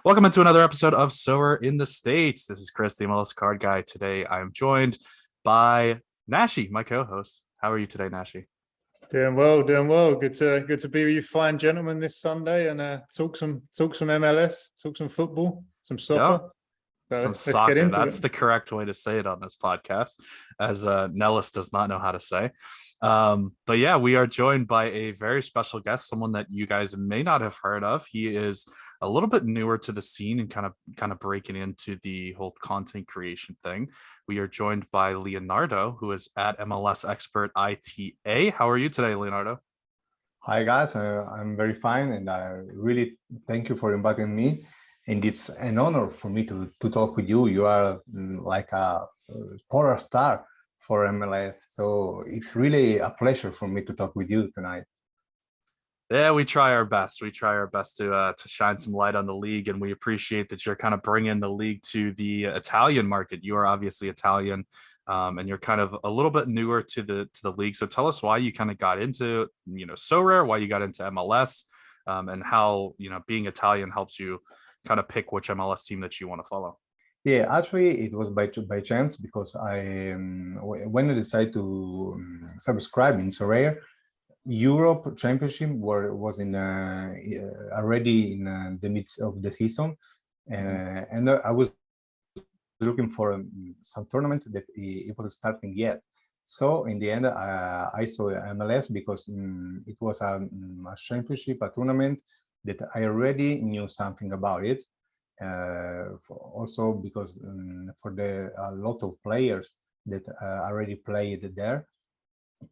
Welcome into another episode of Sower in the States. This is Chris, the MLS card guy. Today I'm joined by Nashi, my co-host. How are you today, Nashi? Doing well, doing well. Good to be with you fine gentlemen this Sunday and talk some MLS, talk some football, some soccer. Some Let's soccer. get into That's it. the correct way to say it on this podcast, as Nellis does not know how to say. But yeah, we are joined by a very special guest, someone that you guys may not have heard of. He is a little bit newer to the scene and kind of breaking into the whole content creation thing. We are joined by Leonardo, who is at MLS Expert ITA. How are you today, Leonardo? Hi guys, I'm very fine, and I really thank you for inviting me. And it's an honor for me to talk with you. You are like a polar star for MLS, so it's really a pleasure for me to talk with you tonight. Yeah, we try our best. We try our best to shine some light on the league, and we appreciate that you're kind of bringing the league to the Italian market. You are obviously Italian, and you're kind of a little bit newer to the league. So tell us why you kind of got into So Rare, why you got into MLS, and how being Italian helps you kind of pick which MLS team that you want to follow. Yeah, actually, it was by chance because when I decided to subscribe in So Rare, Europe Championship was in already in the midst of the season, and I was looking for some tournament that it was starting yet. So in the end, I saw MLS because it was a championship, a tournament that I already knew something about it. Also because for a lot of players that already played there.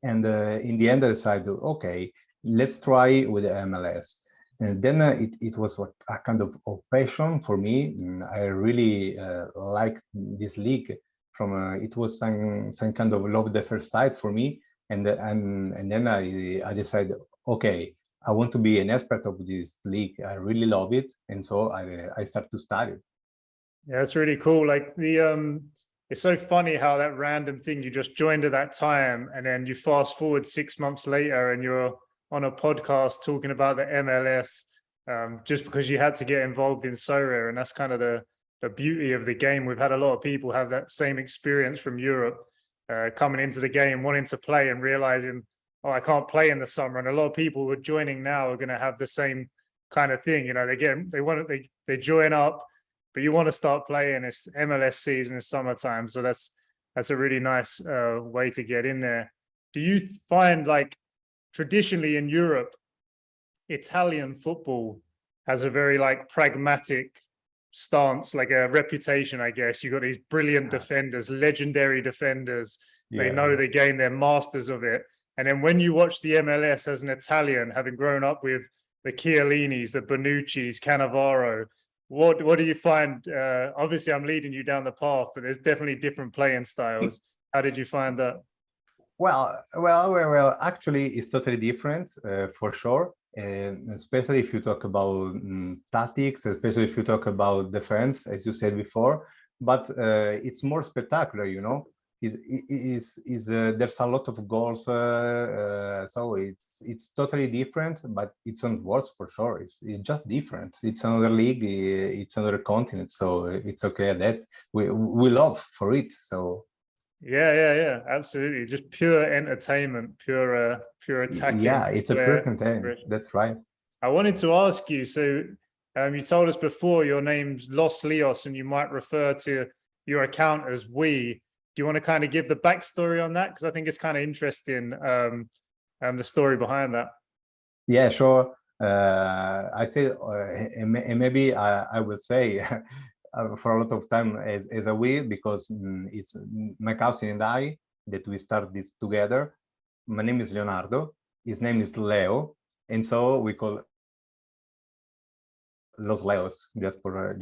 And in the end, I decided, okay, let's try with the MLS. And then it was like a kind of passion for me. I really liked this league. It was some kind of love at first sight for me. And then I decided, okay, I want to be an expert of this league. I really love it, and so I started to study. Yeah, that's really cool. Like it's so funny how that random thing you just joined at that time, and then you fast forward 6 months later, and you're on a podcast talking about the MLS, just because you had to get involved in So Rare, and that's kind of the beauty of the game. We've had a lot of people have that same experience from Europe, coming into the game, wanting to play, and realizing, oh, I can't play in the summer. And a lot of people who are joining now are going to have the same kind of thing. They join up, but you want to start playing. It's MLS season, it's summertime. So that's a really nice way to get in there. Do you find, like, traditionally in Europe, Italian football has a very like pragmatic stance, like a reputation, I guess. You've got these brilliant defenders, legendary defenders. They know the game, they're masters of it. And then when you watch the MLS as an Italian, having grown up with the Chiellinis, the Bonucci's, Cannavaro, what do you find? Obviously, I'm leading you down the path, but there's definitely different playing styles. How did you find that? Well, actually, it's totally different, for sure. And especially if you talk about tactics, especially if you talk about defense, as you said before. But it's more spectacular, there's a lot of goals, so it's totally different, but it's not worse for sure. It's just different. It's another league, it's another continent, so it's okay that we love for it. So yeah, absolutely, just pure entertainment, pure attacking. Yeah, it's a pure entertainment. That's right. I wanted to ask you, so you told us before your name's Los Leos, and you might refer to your account as We. Do you want to kind of give the backstory on that? Because I think it's kind of interesting, the story behind that. Yeah, sure. I say, and maybe I will say for a lot of time as a we, because it's my cousin and I that we started this together. My name is Leonardo. His name is Leo, and so we call Los Leos just for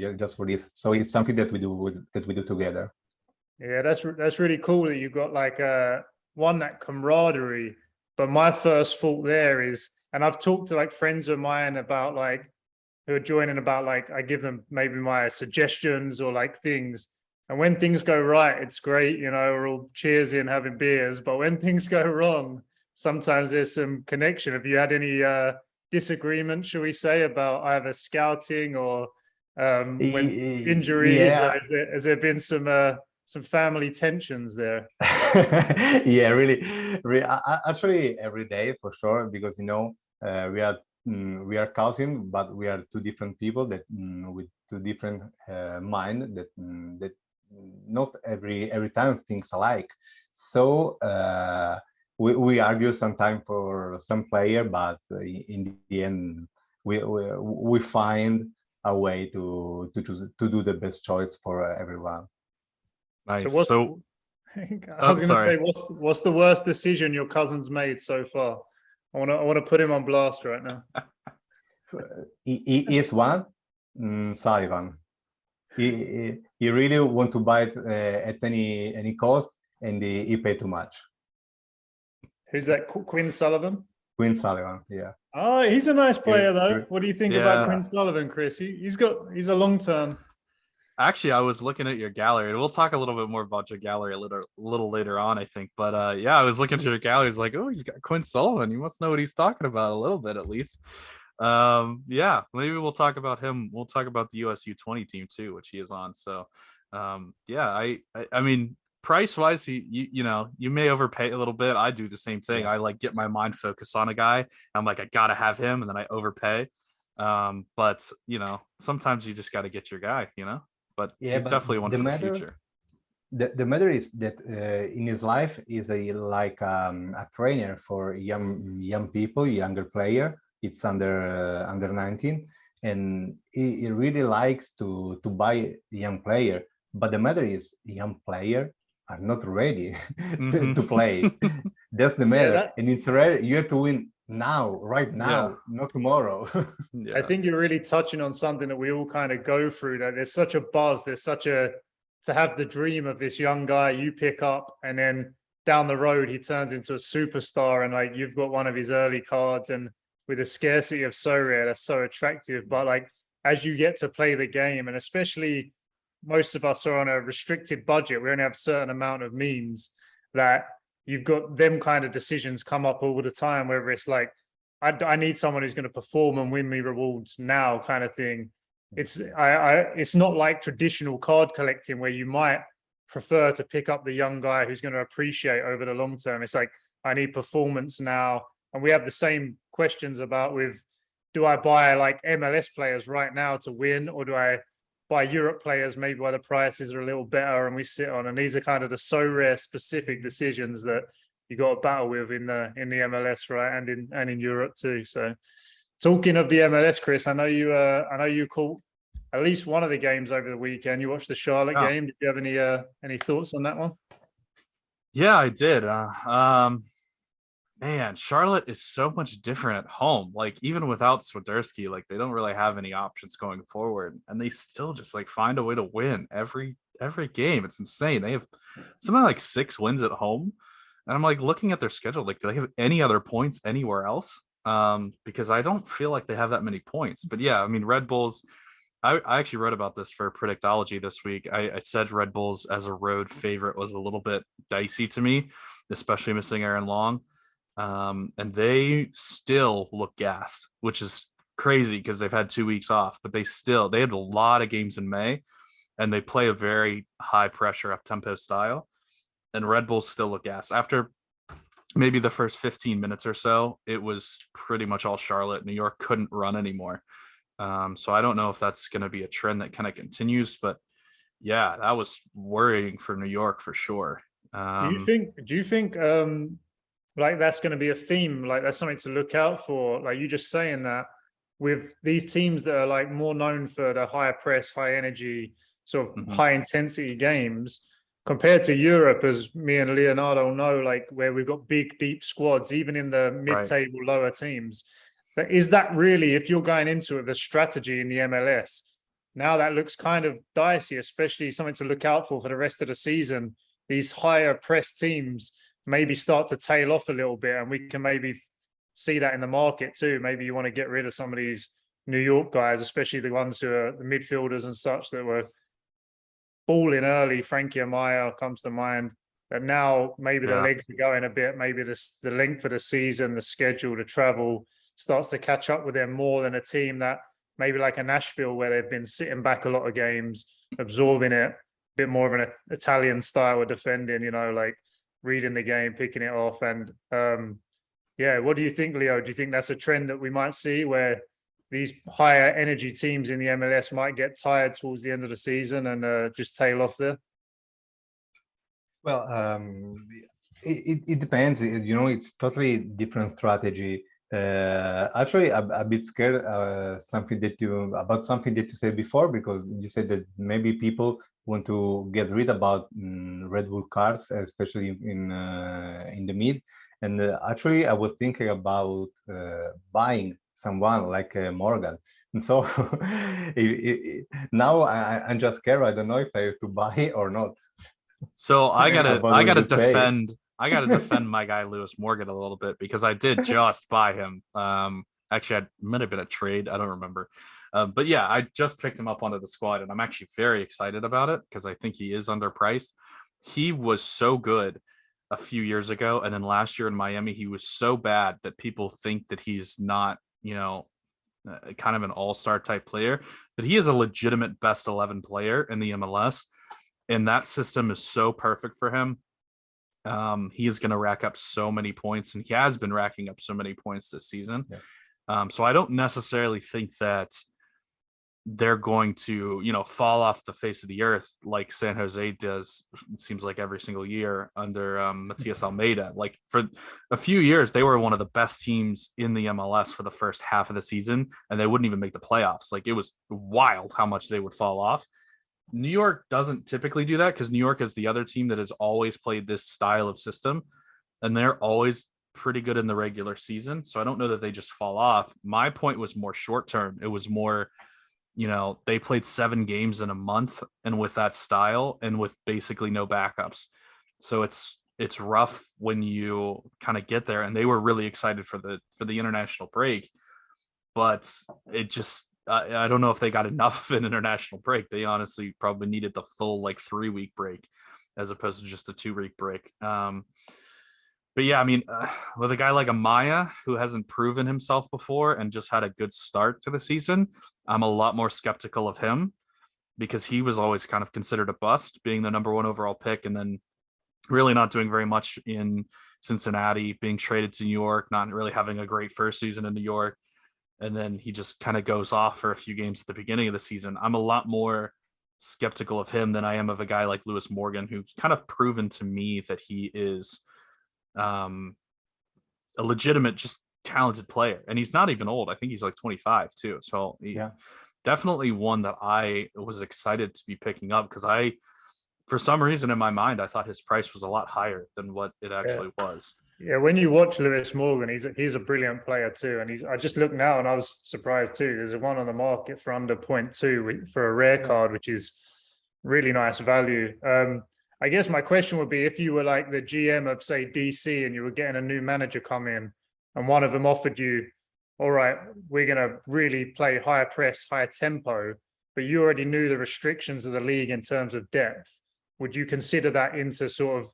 this. So it's something that we do together. Yeah, that's really cool that you've got like that camaraderie. But my first thought there is, and I've talked to like friends of mine about like who are joining, about like I give them maybe my suggestions or like things. And when things go right, it's great, we're all cheersing, having beers. But when things go wrong, sometimes there's some connection. Have you had any disagreement, shall we say, about either scouting or when injuries, or Yeah. has there been some family tensions there? Yeah, really, actually every day for sure, because we are cousins, but we are two different people that with two different mind that not every time things alike. So we argue sometimes for some player, but in the end we find a way to do the best choice for everyone. So Nice. what's So, I oh, was going to sorry. say, what's the worst decision your cousin's made so far? I want to put him on blast right now. He is one, Sullivan. He really want to buy it at any cost, and he paid too much. Who's that? Quinn Sullivan? Quinn Sullivan, yeah. Oh, he's a nice player though. What do you think about Yeah. Quinn Sullivan, Chris? He's a long term. Actually, I was looking at your gallery, and we'll talk a little bit more about your gallery a little later on, I think. But yeah, I was looking at your gallery. It's like, oh, he's got Quinn Sullivan. You must know what he's talking about a little bit, at least. Yeah, maybe we'll talk about him. We'll talk about the US U20 team too, which he is on. So, yeah, I mean, price wise, you may overpay a little bit. I do the same thing. Yeah. I like get my mind focused on a guy. I'm like, I gotta have him, and then I overpay. But sometimes you just got to get your guy. But Yeah, he's but definitely one the for the matter future. the matter is that in his life is a trainer for young people, younger player. It's under 19, and he really likes to buy young player. But the matter is, young player are not ready to play. That's the Yeah, matter, and it's rare. You have to win now, right now, Yeah. not tomorrow. Yeah. I think you're really touching on something that we all kind of go through, that there's such a buzz, to have the dream of this young guy you pick up, and then down the road he turns into a superstar, and like you've got one of his early cards, and with a scarcity of so rare, that's so attractive. But like as you get to play the game, and especially most of us are on a restricted budget, we only have a certain amount of means, that you've got them kind of decisions come up all the time, whether it's like, I need someone who's going to perform and win me rewards now, kind of thing. It's not like traditional card collecting where you might prefer to pick up the young guy who's going to appreciate over the long term. It's like, I need performance now. And we have the same questions about with, do I buy like MLS players right now to win, or do I buy Europe players maybe where the prices are a little better and we sit on? And these are kind of the so rare specific decisions that you got to battle with in the MLS, right, and in Europe too. So, talking of the MLS, Chris, I know you caught at least one of the games over the weekend. You watched the Charlotte game. Did you have any thoughts on that one? Yeah, I did. Man, Charlotte is so much different at home. Like even without Swiderski, like they don't really have any options going forward, and they still just like find a way to win every game. It's insane. They have something like 6 wins at home, and I'm like looking at their schedule. Like, do they have any other points anywhere else? Because I don't feel like they have that many points. But yeah, I mean, Red Bulls. I actually wrote about this for Predictology this week. I said Red Bulls as a road favorite was a little bit dicey to me, especially missing Aaron Long. And they still look gassed, which is crazy because they've had 2 weeks off, but they had a lot of games in May, and they play a very high pressure up tempo style, and Red Bulls still look gassed. After maybe the first 15 minutes or so, it was pretty much all Charlotte. New York couldn't run anymore. So I don't know if that's going to be a trend that kind of continues, but yeah, that was worrying for New York for sure. Do you think like that's going to be a theme, like that's something to look out for, like you just saying that with these teams that are like more known for the higher press, high energy, sort of high intensity games, compared to Europe, as me and Leonardo know, like where we've got big, deep squads, even in the mid-table lower teams. Is that really, if you're going into it, the strategy in the MLS? Now that looks kind of dicey, especially something to look out for the rest of the season. These higher press teams maybe start to tail off a little bit, and we can maybe see that in the market too. Maybe you want to get rid of some of these New York guys, especially the ones who are the midfielders and such that were balling early. Frankie Amaya comes to mind. That now maybe the legs are going a bit. Maybe the length of the season, the schedule, the travel starts to catch up with them more than a team that maybe like a Nashville where they've been sitting back a lot of games, absorbing it, a bit more of an Italian style of defending, you know, like reading the game, picking it off. And yeah, what do you think, Leo? Do you think that's a trend that we might see where these higher energy teams in the MLS might get tired towards the end of the season and just tail off there? Well, it depends. You know, it's totally different strategy. Actually, a bit scared about something that you said before, because you said that maybe people want to get rid about Red Bull cars, especially in the mid. And actually, I was thinking about buying someone like Morgan. And so now I'm just scared. I don't know if I have to buy or not. So I What gotta would you say? defend my guy Lewis Morgan a little bit, because I did just buy him. Actually, I might have been a trade. I don't remember. But yeah, I just picked him up onto the squad, and I'm actually very excited about it because I think he is underpriced. He was so good a few years ago, and then last year in Miami, he was so bad that people think that he's not, you know, kind of an all-star type player, but he is a legitimate best 11 player in the MLS. And that system is so perfect for him. He is going to rack up so many points, and he has been racking up so many points this season. Yeah. So I don't necessarily think that they're going to, you know, fall off the face of the earth like San Jose does. It seems like every single year under Matias Almeida. Like for a few years, they were one of the best teams in the MLS for the first half of the season, and they wouldn't even make the playoffs. Like it was wild how much they would fall off. New York doesn't typically do that because New York is the other team that has always played this style of system, and they're always pretty good in the regular season. So I don't know that they just fall off. My point was more short term. It was more, you know, they played 7 games in a month, and with that style and with basically no backups. So it's rough when you kind of get there, and they were really excited for the international break, but it just, I don't know if they got enough of an international break. They honestly probably needed the full like 3-week break as opposed to just a 2-week break. But yeah, I mean, with a guy like Amaya who hasn't proven himself before and just had a good start to the season, I'm a lot more skeptical of him because he was always kind of considered a bust, being the number 1 overall pick and then really not doing very much in Cincinnati, being traded to New York, not really having a great first season in New York. And then he just kind of goes off for a few games at the beginning of the season. I'm a lot more skeptical of him than I am of a guy like Lewis Morgan, who's kind of proven to me that he is a legitimate, just talented player. And he's not even old. I think he's like 25 too. So yeah, definitely one that I was excited to be picking up because for some reason in my mind, I thought his price was a lot higher than what it actually was. Yeah, when you watch Lewis Morgan, he's a brilliant player too, and I just look now and I was surprised too. There's one on the market for under 0.2 for a rare card, which is really nice value. I guess my question would be, if you were like the GM of say DC and you were getting a new manager come in, and one of them offered you, all right, we're gonna really play higher press, higher tempo, but you already knew the restrictions of the league in terms of depth, would you consider that into sort of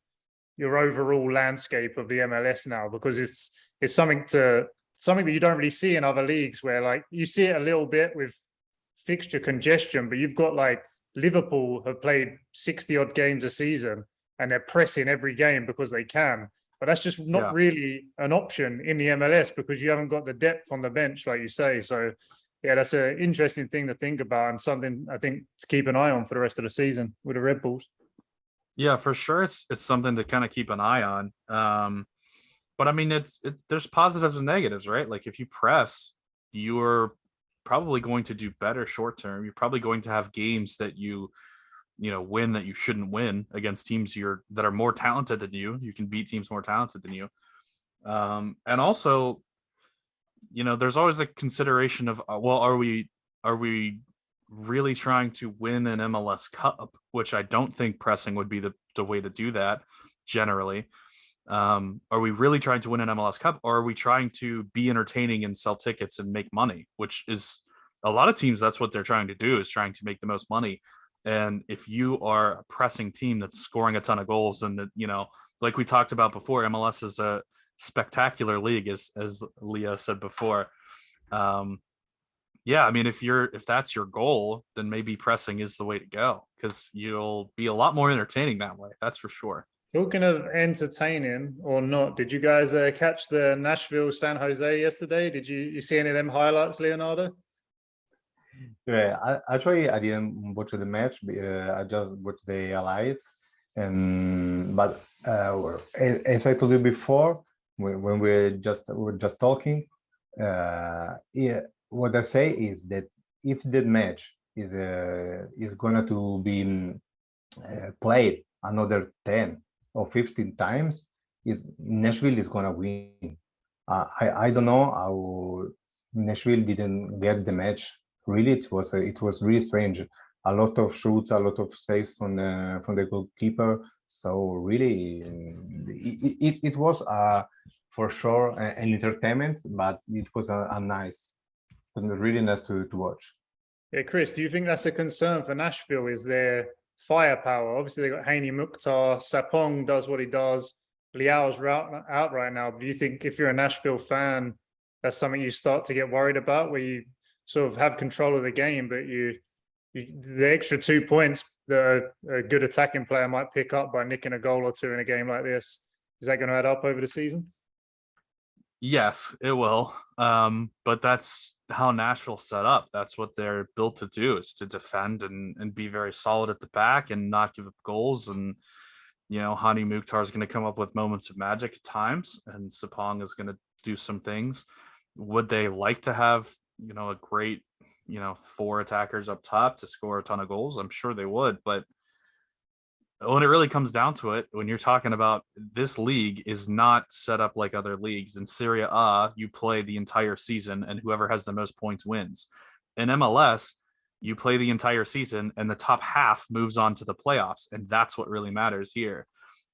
your overall landscape of the MLS now? Because it's something that you don't really see in other leagues, where like you see it a little bit with fixture congestion, but you've got like Liverpool have played 60 odd games a season and they're pressing every game because they can, but that's just not really an option in the MLS because you haven't got the depth on the bench, like you say. So yeah, that's an interesting thing to think about and something I think to keep an eye on for the rest of the season with the Red Bulls. Yeah, for sure. It's something to kind of keep an eye on. But I mean, there's positives and negatives, right? Like if you press, you're probably going to do better short term. You're probably going to have games that you win that you shouldn't win against teams that are more talented than you. You can beat teams more talented than you. And also, there's always the consideration of, well, are we really trying to win an MLS Cup, which I don't think pressing would be the way to do that generally. Are we really trying to win an MLS Cup, or are we trying to be entertaining and sell tickets and make money, which is a lot of teams, that's what they're trying to do, is trying to make the most money. And if you are a pressing team that's scoring a ton of goals and that, like we talked about before, MLS is a spectacular league, as Leah said before. Yeah, I mean, if that's your goal, then maybe pressing is the way to go because you'll be a lot more entertaining that way. That's for sure. Talking of entertaining or not, did you guys catch the Nashville San Jose yesterday? Did you see any of them highlights, Leonardo? Yeah, actually, I didn't watch the match. I just watched the highlights, and but as I told you before, when we're just talking, yeah, what I say is that if the match is gonna to be played another 10 or 15 times, is Nashville is gonna win. I don't know how Nashville didn't get the match. Really, it was really strange. A lot of shoots, a lot of saves from the goalkeeper. So really, it was for sure an entertainment, but it was a nice, really nice to watch. Yeah, Chris, do you think that's a concern for Nashville? Is their firepower? Obviously, they got Haney Mukhtar, Sapong does what he does. Liao's out right now. But do you think if you're a Nashville fan, that's something you start to get worried about, where you sort of have control of the game, but the extra 2 points that a good attacking player might pick up by nicking a goal or two in a game like this, is that going to add up over the season? Yes, it will. But that's how Nashville's set up. That's what they're built to do, is to defend and be very solid at the back and not give up goals. And Hani Mukhtar is going to come up with moments of magic at times, and Sapong is going to do some things. Would they like to have a great four attackers up top to score a ton of goals? I'm sure they would, but when it really comes down to it, when you're talking about, this league is not set up like other leagues. In Serie A, you play the entire season and whoever has the most points wins. In MLS, you play the entire season and the top half moves on to the playoffs. And that's what really matters here.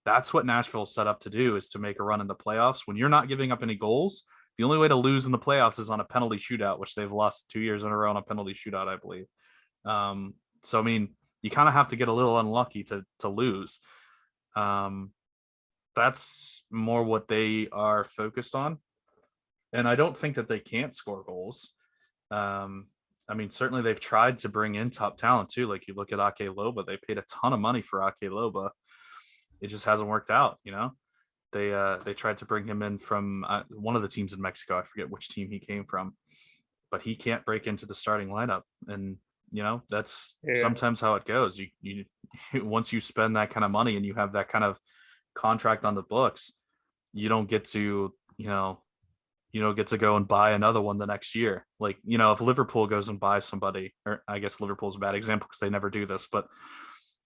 That's what Nashville's set up to do, is to make a run in the playoffs. When you're not giving up any goals, the only way to lose in the playoffs is on a penalty shootout, which they've lost 2 years in a row on a penalty shootout, I believe. So, I mean, you kind of have to get a little unlucky to lose. That's more what they are focused on. And I don't think that they can't score goals. I mean, certainly they've tried to bring in top talent too. Like, you look at Ake Loba, they paid a ton of money for Ake Loba. It just hasn't worked out, They tried to bring him in from one of the teams in Mexico. I forget which team he came from, but he can't break into the starting lineup. And that's sometimes how it goes. You once you spend that kind of money and you have that kind of contract on the books, you don't get to go and buy another one the next year. Like, if Liverpool goes and buys somebody, or I guess Liverpool's a bad example because they never do this, but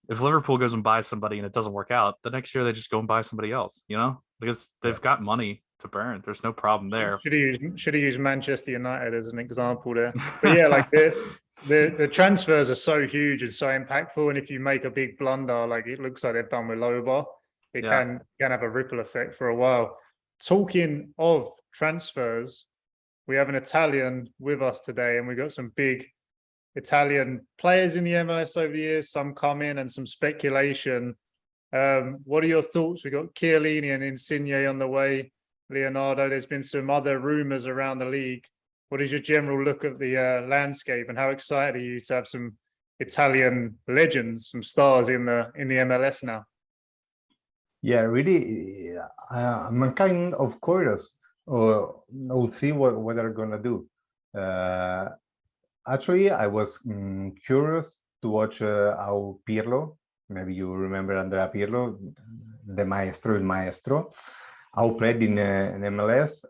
if Liverpool goes and buys somebody and it doesn't work out, the next year they just go and buy somebody else, because they've got money to burn. There's no problem there. Should have used Manchester United as an example there. But yeah, like the transfers are so huge and so impactful, and if you make a big blunder, like it looks like they've done with Loba, it can have a ripple effect for a while. Talking of transfers, we have an Italian with us today, and we've got some big Italian players in the MLS over the years. Some come in and some speculation. What are your thoughts? We've got Chiellini and Insigne on the way. Leonardo, there's been some other rumors around the league. What is your general look at the landscape, and how excited are you to have some Italian legends, some stars in the MLS now? Yeah, really, I'm kind of curious. We'll see what they're gonna do. Actually, I was curious to watch how Pirlo, maybe you remember Andrea Pirlo, the maestro, il maestro, how played in MLS.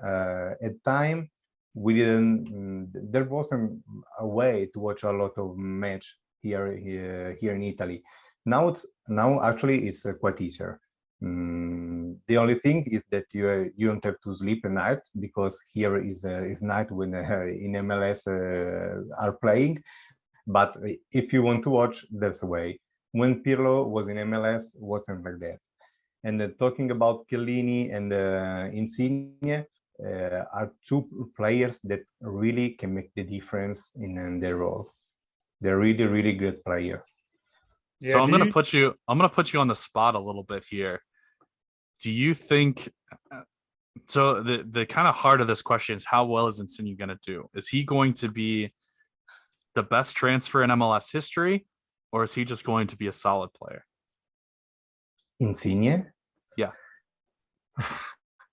At time, we didn't. There wasn't a way to watch a lot of match here in Italy. Now actually it's quite easier. The only thing is that you don't have to sleep at night, because here is night when in MLS are playing. But if you want to watch, there's a way. When Pirlo was in MLS, wasn't like that. And talking about Chiellini and Insigne, are two players that really can make the difference in their role. They're really, really great player. So I'm gonna put you on the spot a little bit here. Do you think so? The kind of heart of this question is, how well is Insigne going to do? Is he going to be the best transfer in MLS history, or is he just going to be a solid player? Insigne? Yeah.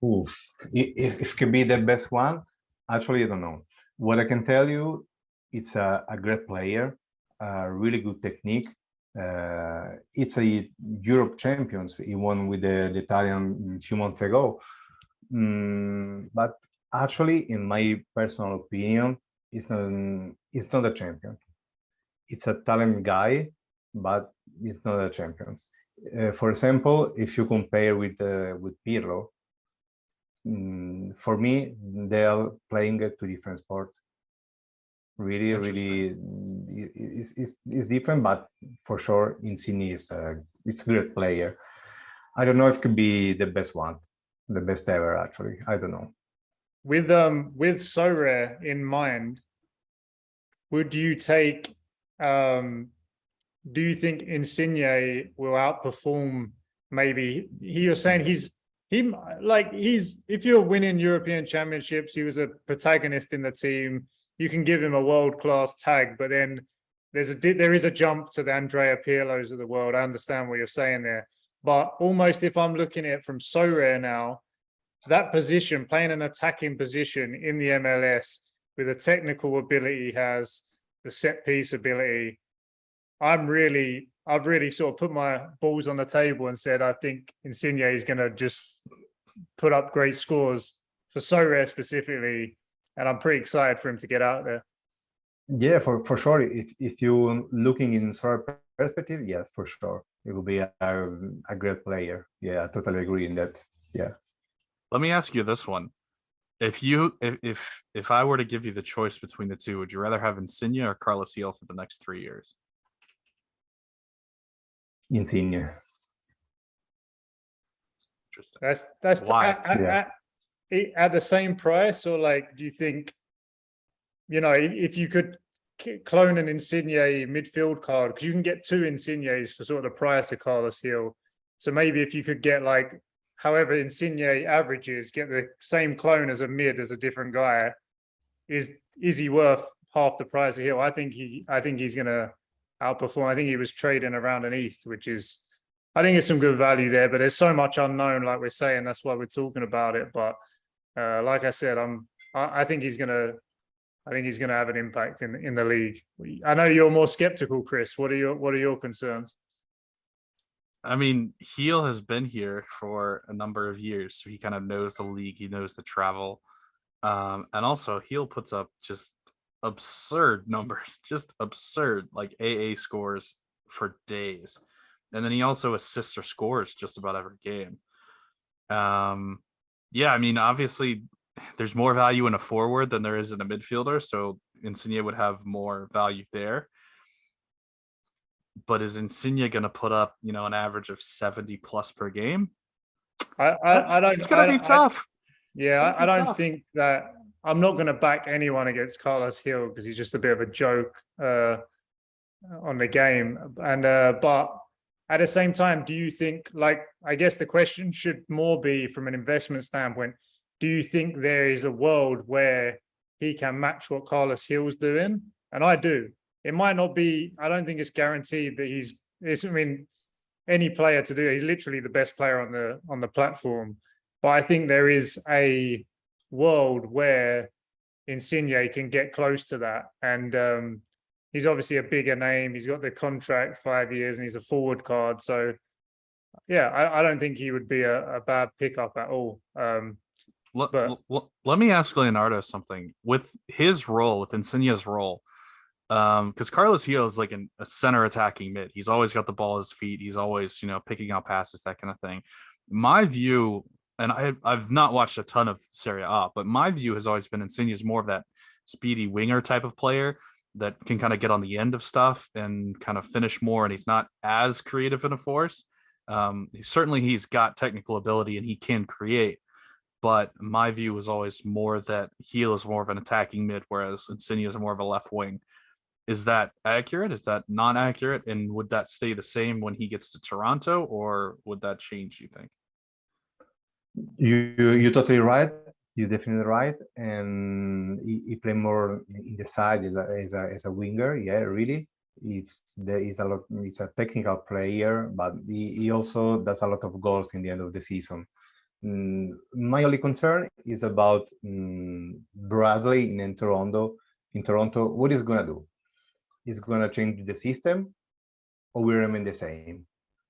Ooh, if could be the best one, actually, I don't know. What I can tell you, it's a great player, really good technique. It's a Europe champions. He won with the Italian a few months ago. But actually, in my personal opinion, it's not a champion. It's a talent guy, but it's not a champion. For example, if you compare with Pirlo, for me, they are playing two different sports. Really, is different, but for sure, Insigne is it's a great player. I don't know if it could be the best one, the best ever. Actually, I don't know. With Sorare in mind, would you take? Do you think Insigne will outperform? Maybe you're saying he's if you're winning European championships, he was a protagonist in the team. You can give him a world-class tag, but then there is a jump to the Andrea Pirlo's of the world. I understand what you're saying there, but almost if I'm looking at it from Sorare now, that position, playing an attacking position in the MLS with the technical ability he has, the set piece ability, I've really sort of put my balls on the table and said, I think Insigne is going to just put up great scores for Sorare specifically. And I'm pretty excited for him to get out there. Yeah, for sure. If you're looking in sort of perspective, yeah, for sure, it will be a great player. Yeah, I totally agree in that. Yeah. Let me ask you this one: if I were to give you the choice between the two, would you rather have Insigne or Carlos Gil for the next 3 years? Insigne. Interesting. That's why? At the same price, or like, do you think, if you could clone an Insigne midfield card, because you can get 2 Insignes for sort of the price of Carlos Gil. So maybe if you could get like, however Insigne averages, get the same clone as a mid as a different guy, is he worth half the price of Gil? I think he's gonna outperform. I think he was trading around an ETH, which is, I think it's some good value there, but there's so much unknown, like we're saying, that's why we're talking about it. But like I said, I think he's gonna have an impact in the league. I know you're more skeptical, Chris. What are your concerns? I mean, Heel has been here for a number of years, so he kind of knows the league. He knows the travel, and also Heel puts up just absurd numbers, just absurd, like AA scores for days, and then he also assists or scores just about every game. Yeah, I mean, obviously, there's more value in a forward than there is in a midfielder, so Insigne would have more value there. But is Insigne going to put up, an average of 70 plus per game? I don't. It's going to be tough. I don't think that. I'm not going to back anyone against Carlos Gil because he's just a bit of a joke on the game. And but at the same time, do you think, I guess the question should more be from an investment standpoint, do you think there is a world where he can match what Carlos Gil's doing? And I do. It might not be, I don't think it's guaranteed that any player to do it. He's literally the best player on the platform. But I think there is a world where Insigne can get close to that. And he's obviously a bigger name. He's got the contract 5 years and he's a forward card. So yeah, I don't think he would be a bad pickup at all. Let me ask Leonardo something. With his role, with Insigne's role, because Carlos Gil is like a center attacking mid. He's always got the ball at his feet. He's always, picking out passes, that kind of thing. My view, and I've not watched a ton of Serie A, but my view has always been Insigne is more of that speedy winger type of player that can kind of get on the end of stuff and kind of finish more. And he's not as creative in a force. Certainly he's got technical ability and he can create. But my view was always more that Gil is more of an attacking mid, whereas Insigne is more of a left wing. Is that accurate? Is that not accurate? And would that stay the same when he gets to Toronto, or would that change, you think? You're totally right. you're definitely right. And he play more in the side as a winger. Yeah, really. There is a lot. It's a technical player, but he also does a lot of goals in the end of the season. My only concern is about Bradley in Toronto. In Toronto, what is gonna do? Is gonna change the system, or will remain the same?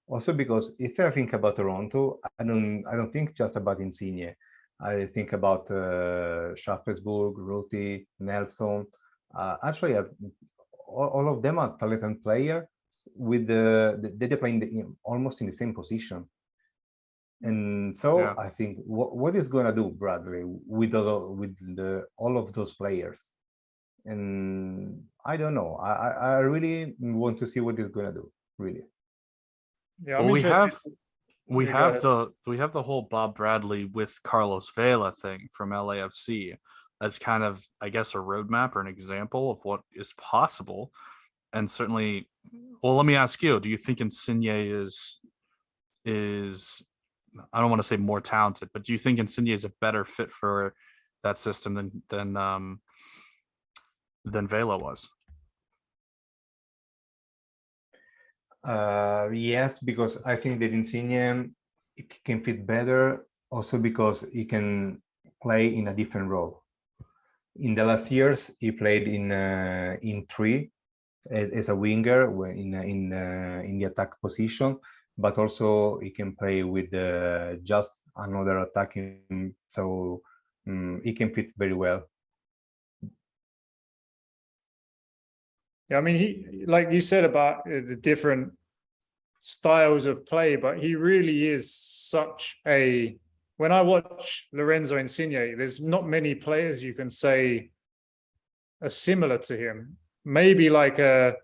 Also, because if I think about Toronto, I don't think just about Insigne. I think about Schaffensburg, Ruti, Nelson. Actually, all of them are talented players with they're playing almost in the same position. And so Yeah. I think what is going to do Bradley with all of those players? And I don't know. I really want to see what he's going to do. Really. Yeah, Well, I'm interested. we Yeah, go have ahead. the whole Bob Bradley with Carlos Vela thing from LAFC as kind of, I guess, a roadmap or an example of what is possible. And certainly, well, let me ask you: do you think Insigne is I don't want to say more talented, but do you think Insigne is a better fit for that system than Vela was? Yes, because I think that Insigne it can fit better, also because he can play in a different role. In the last years, he played in three as a winger in the attack position, but also he can play with just another attacking, so he can fit very well. Yeah, I mean, he, like you said about the different styles of play, but he really is such a. When I watch Lorenzo Insigne, there's not many players you can say are similar to him. Maybe like I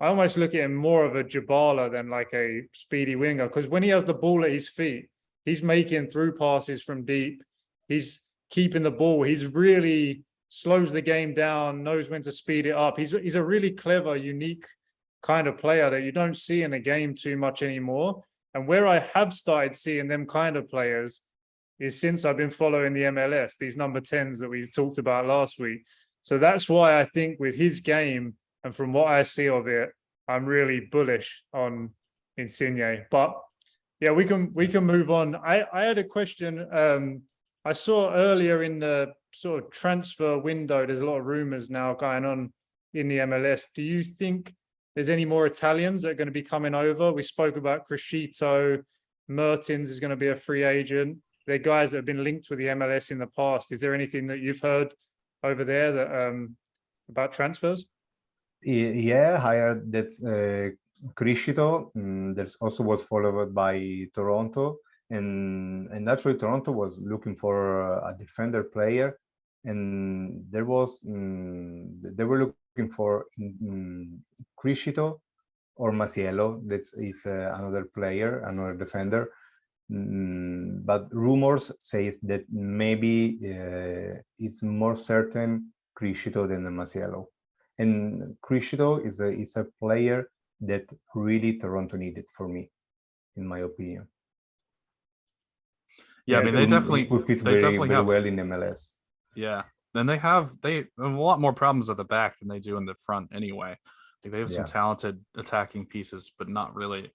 almost look at him more of a Jabala than like a speedy winger, because when he has the ball at his feet, he's making through passes from deep. He's keeping the ball. He's really slows the game down, knows when to speed it up. He's a really clever, unique kind of player that you don't see in the game too much anymore. And where I have started seeing them kind of players is since I've been following the MLS, these number 10s that we talked about last week. So that's why I think with his game and from what I see of it, I'm really bullish on Insigne. But yeah, we can move on. I had a question. I saw earlier in the sort of transfer window, there's a lot of rumors now going on in the MLS. Do you think there's any more Italians that are going to be coming over? We spoke about Crescito, Mertens is going to be a free agent. They're guys that have been linked with the MLS in the past. Is there anything that you've heard over there that about transfers? Yeah, hired that Crescito. There's also was followed by Toronto, and actually Toronto was looking for a defender player, and they were looking for Crescito or Maciello. That is another player, another defender. But rumors says that maybe it's more certain Crescito than Maciello. And Crescito is a player that really Toronto needed for me, in my opinion. Yeah, I mean, they could fit very have well in MLS. Yeah, and they have a lot more problems at the back than they do in the front anyway. Like they have some talented attacking pieces, but not really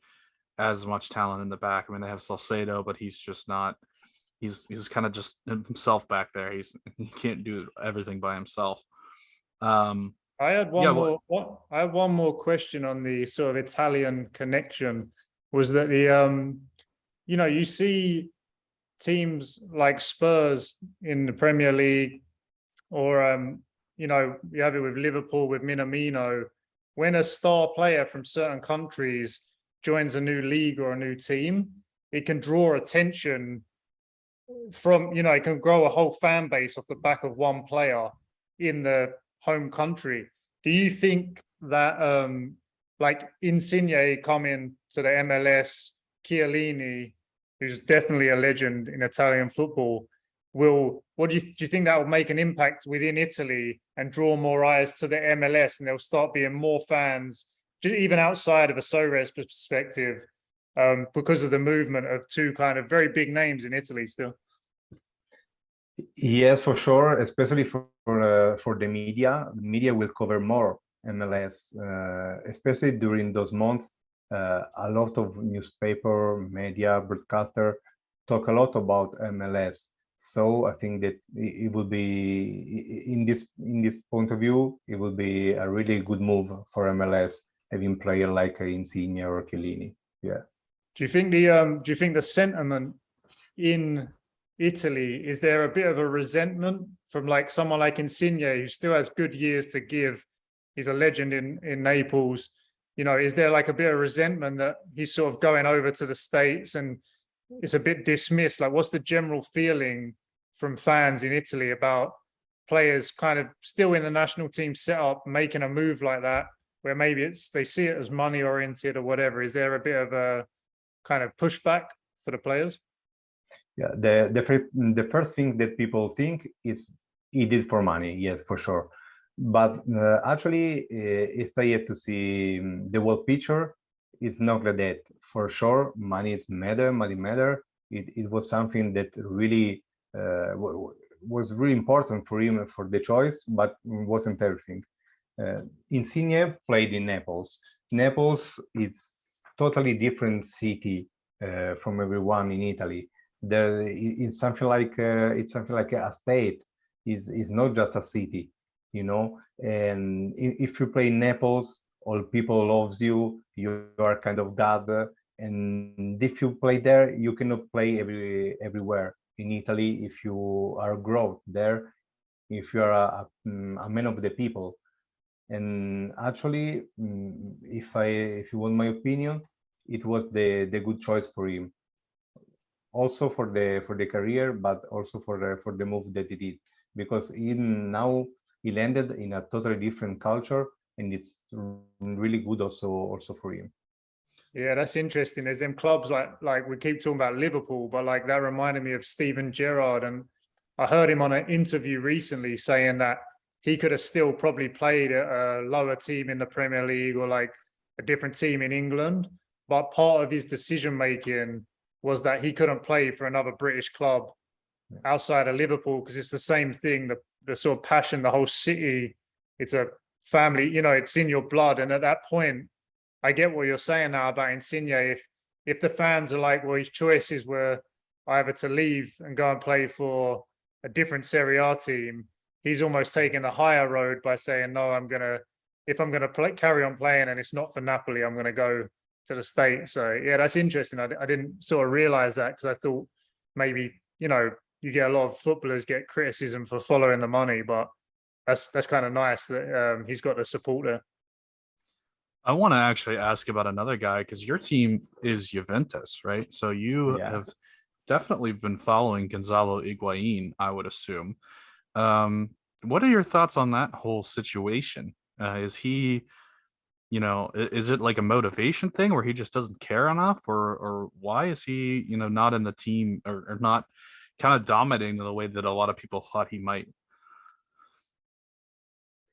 as much talent in the back. I mean, they have Salcedo, but he's just not. He's kind of just himself back there. He can't do everything by himself. I had I had one more question on the sort of Italian connection. Was that the you know, you see teams like Spurs in the Premier League, or you know, you have it with Liverpool with Minamino. When a star player from certain countries joins a new league or a new team, it can draw attention from, you know, it can grow a whole fan base off the back of one player in the home country. Do you think that like Insigne coming to the MLS, Chiellini, who's definitely a legend in Italian football, do you think that will make an impact within Italy and draw more eyes to the MLS, and there'll start being more fans, even outside of a Soares perspective, because of the movement of two kind of very big names in Italy still? Yes, for sure, especially for the media. The media will cover more MLS, especially during those months. A lot of newspaper, media, broadcaster talk a lot about MLS. So I think that it will be in this point of view, it will be a really good move for MLS having player like Insigne or Chiellini. Yeah. Do you think the sentiment in Italy, is there a bit of a resentment from like someone like Insigne who still has good years to give? He's a legend in Naples. You know, is there like a bit of resentment that he's sort of going over to the States and it's a bit dismissed? Like, what's the general feeling from fans in Italy about players kind of still in the national team setup, making a move like that, where maybe they see it as money oriented or whatever? Is there a bit of a kind of pushback for the players? Yeah, the first thing that people think is he did for money, yes, for sure. But actually, if I have to see the whole picture, it's not like that. For sure, money matter. It was something that really was really important for him for the choice, but wasn't everything. Insigne played in Naples. Naples is totally different city from everyone in Italy. There it's something like a state. Is not just a city, you know. And if you play in Naples, all people loves you. You are kind of god. And if you play there, you cannot play everywhere in Italy. If you are growth there, if you are a man of the people. And actually, if you want my opinion, it was the good choice for him, also for the career, but also for the move that he did, because now he landed in a totally different culture, and it's really good also for him. Yeah, that's interesting. There's them clubs like we keep talking about Liverpool, but like that reminded me of Steven Gerrard. And I heard him on an interview recently saying that he could have still probably played at a lower team in the Premier League or like a different team in England. But part of his decision making was that he couldn't play for another British club outside of Liverpool because it's the same thing, the sort of passion, the whole city. It's a family, you know, it's in your blood. And at that point, I get what you're saying now about Insigne. If the fans are like, well, his choices were either to leave and go and play for a different Serie A team, he's almost taking the higher road by saying, no, if I'm gonna carry on playing and it's not for Napoli, I'm gonna go to the States. So yeah, that's interesting. I didn't sort of realize that because I thought maybe, you know, you get a lot of footballers get criticism for following the money, but that's kind of nice that he's got the support there. I want to actually ask about another guy because your team is Juventus, right? So you Yeah. have definitely been following Gonzalo Higuain, I would assume. What are your thoughts on that whole situation? Is he, is it like a motivation thing where he just doesn't care enough, or why is he, not in the team or not kind of dominating the way that a lot of people thought he might?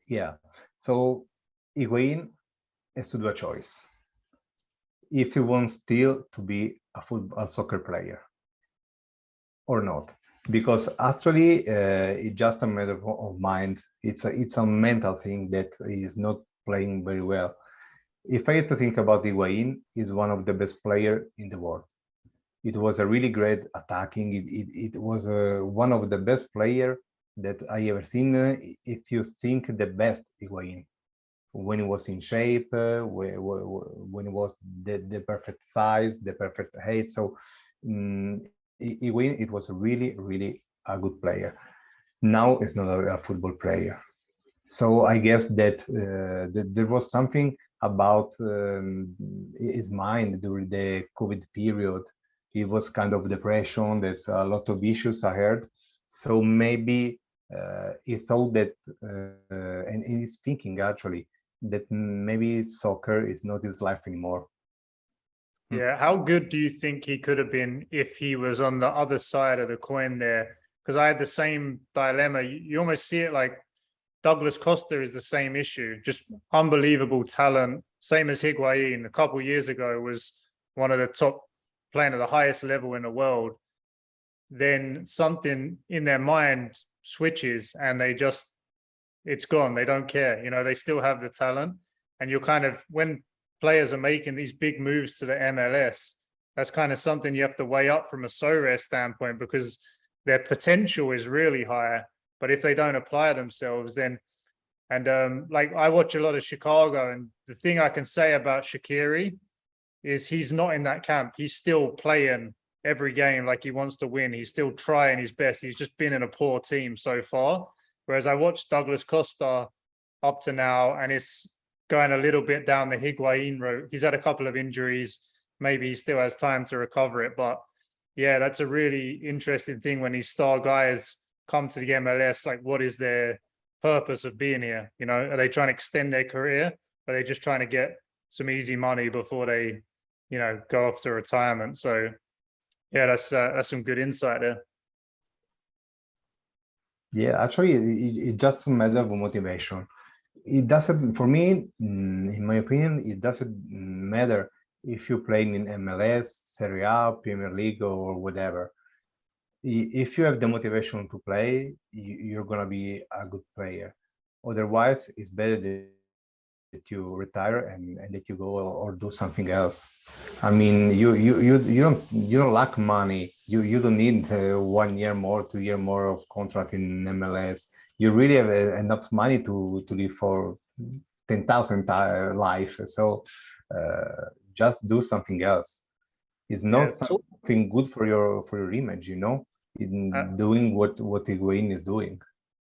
Yeah, so Higuain has to do a choice if he wants still to be a soccer player or not, because actually it's just a matter of mind. It's a mental thing that is not playing very well. If I had to think about Higuain, he's one of the best players in the world. It was a really great attacking. It was one of the best player that I ever seen. If you think the best Higuain, when it was in shape, when it was the perfect size, the perfect height. So it was really, really a good player. Now it's not a football player. So I guess that there was something about his mind during the COVID period. It was kind of depression. There's a lot of issues I heard. So maybe he thought that, and he's thinking actually, that maybe soccer is not his life anymore. Yeah, how good do you think he could have been if he was on the other side of the coin there? Because I had the same dilemma. You almost see it like Douglas Costa is the same issue, just unbelievable talent, same as Higuain. A couple of years ago was one of the top, playing at the highest level in the world. then something in their mind switches and it's gone. They don't care. You know, they still have the talent. And you're kind of, when players are making these big moves to the MLS, that's kind of something you have to weigh up from a Sorare standpoint, because their potential is really high. But if they don't apply themselves, then, and like I watch a lot of Chicago, and the thing I can say about Shaqiri is he's not in that camp. He's still playing every game like he wants to win. He's still trying his best. He's just been in a poor team so far. Whereas I watched Douglas Costa up to now, and it's going a little bit down the Higuain route. He's had a couple of injuries. Maybe he still has time to recover it. But yeah, that's a really interesting thing when these star guys come to the MLS. Like, what is their purpose of being here? You know, are they trying to extend their career? Or are they just trying to get some easy money before they, you know, go off to retirement? So yeah, that's some good insight there. Yeah, actually, it just a matter of motivation. It doesn't, for me, in my opinion, it doesn't matter if you're playing in MLS, Serie A, Premier League, or whatever. If you have the motivation to play, you're gonna be a good player. Otherwise, it's better that you retire and that you go or do something else. I mean, you don't lack money. You don't need 1 year more, 2 year more of contract in MLS. You really have enough money to live for 10,000 life. So just do something else. It's not something good for your image, you know, in doing what Higuain is doing.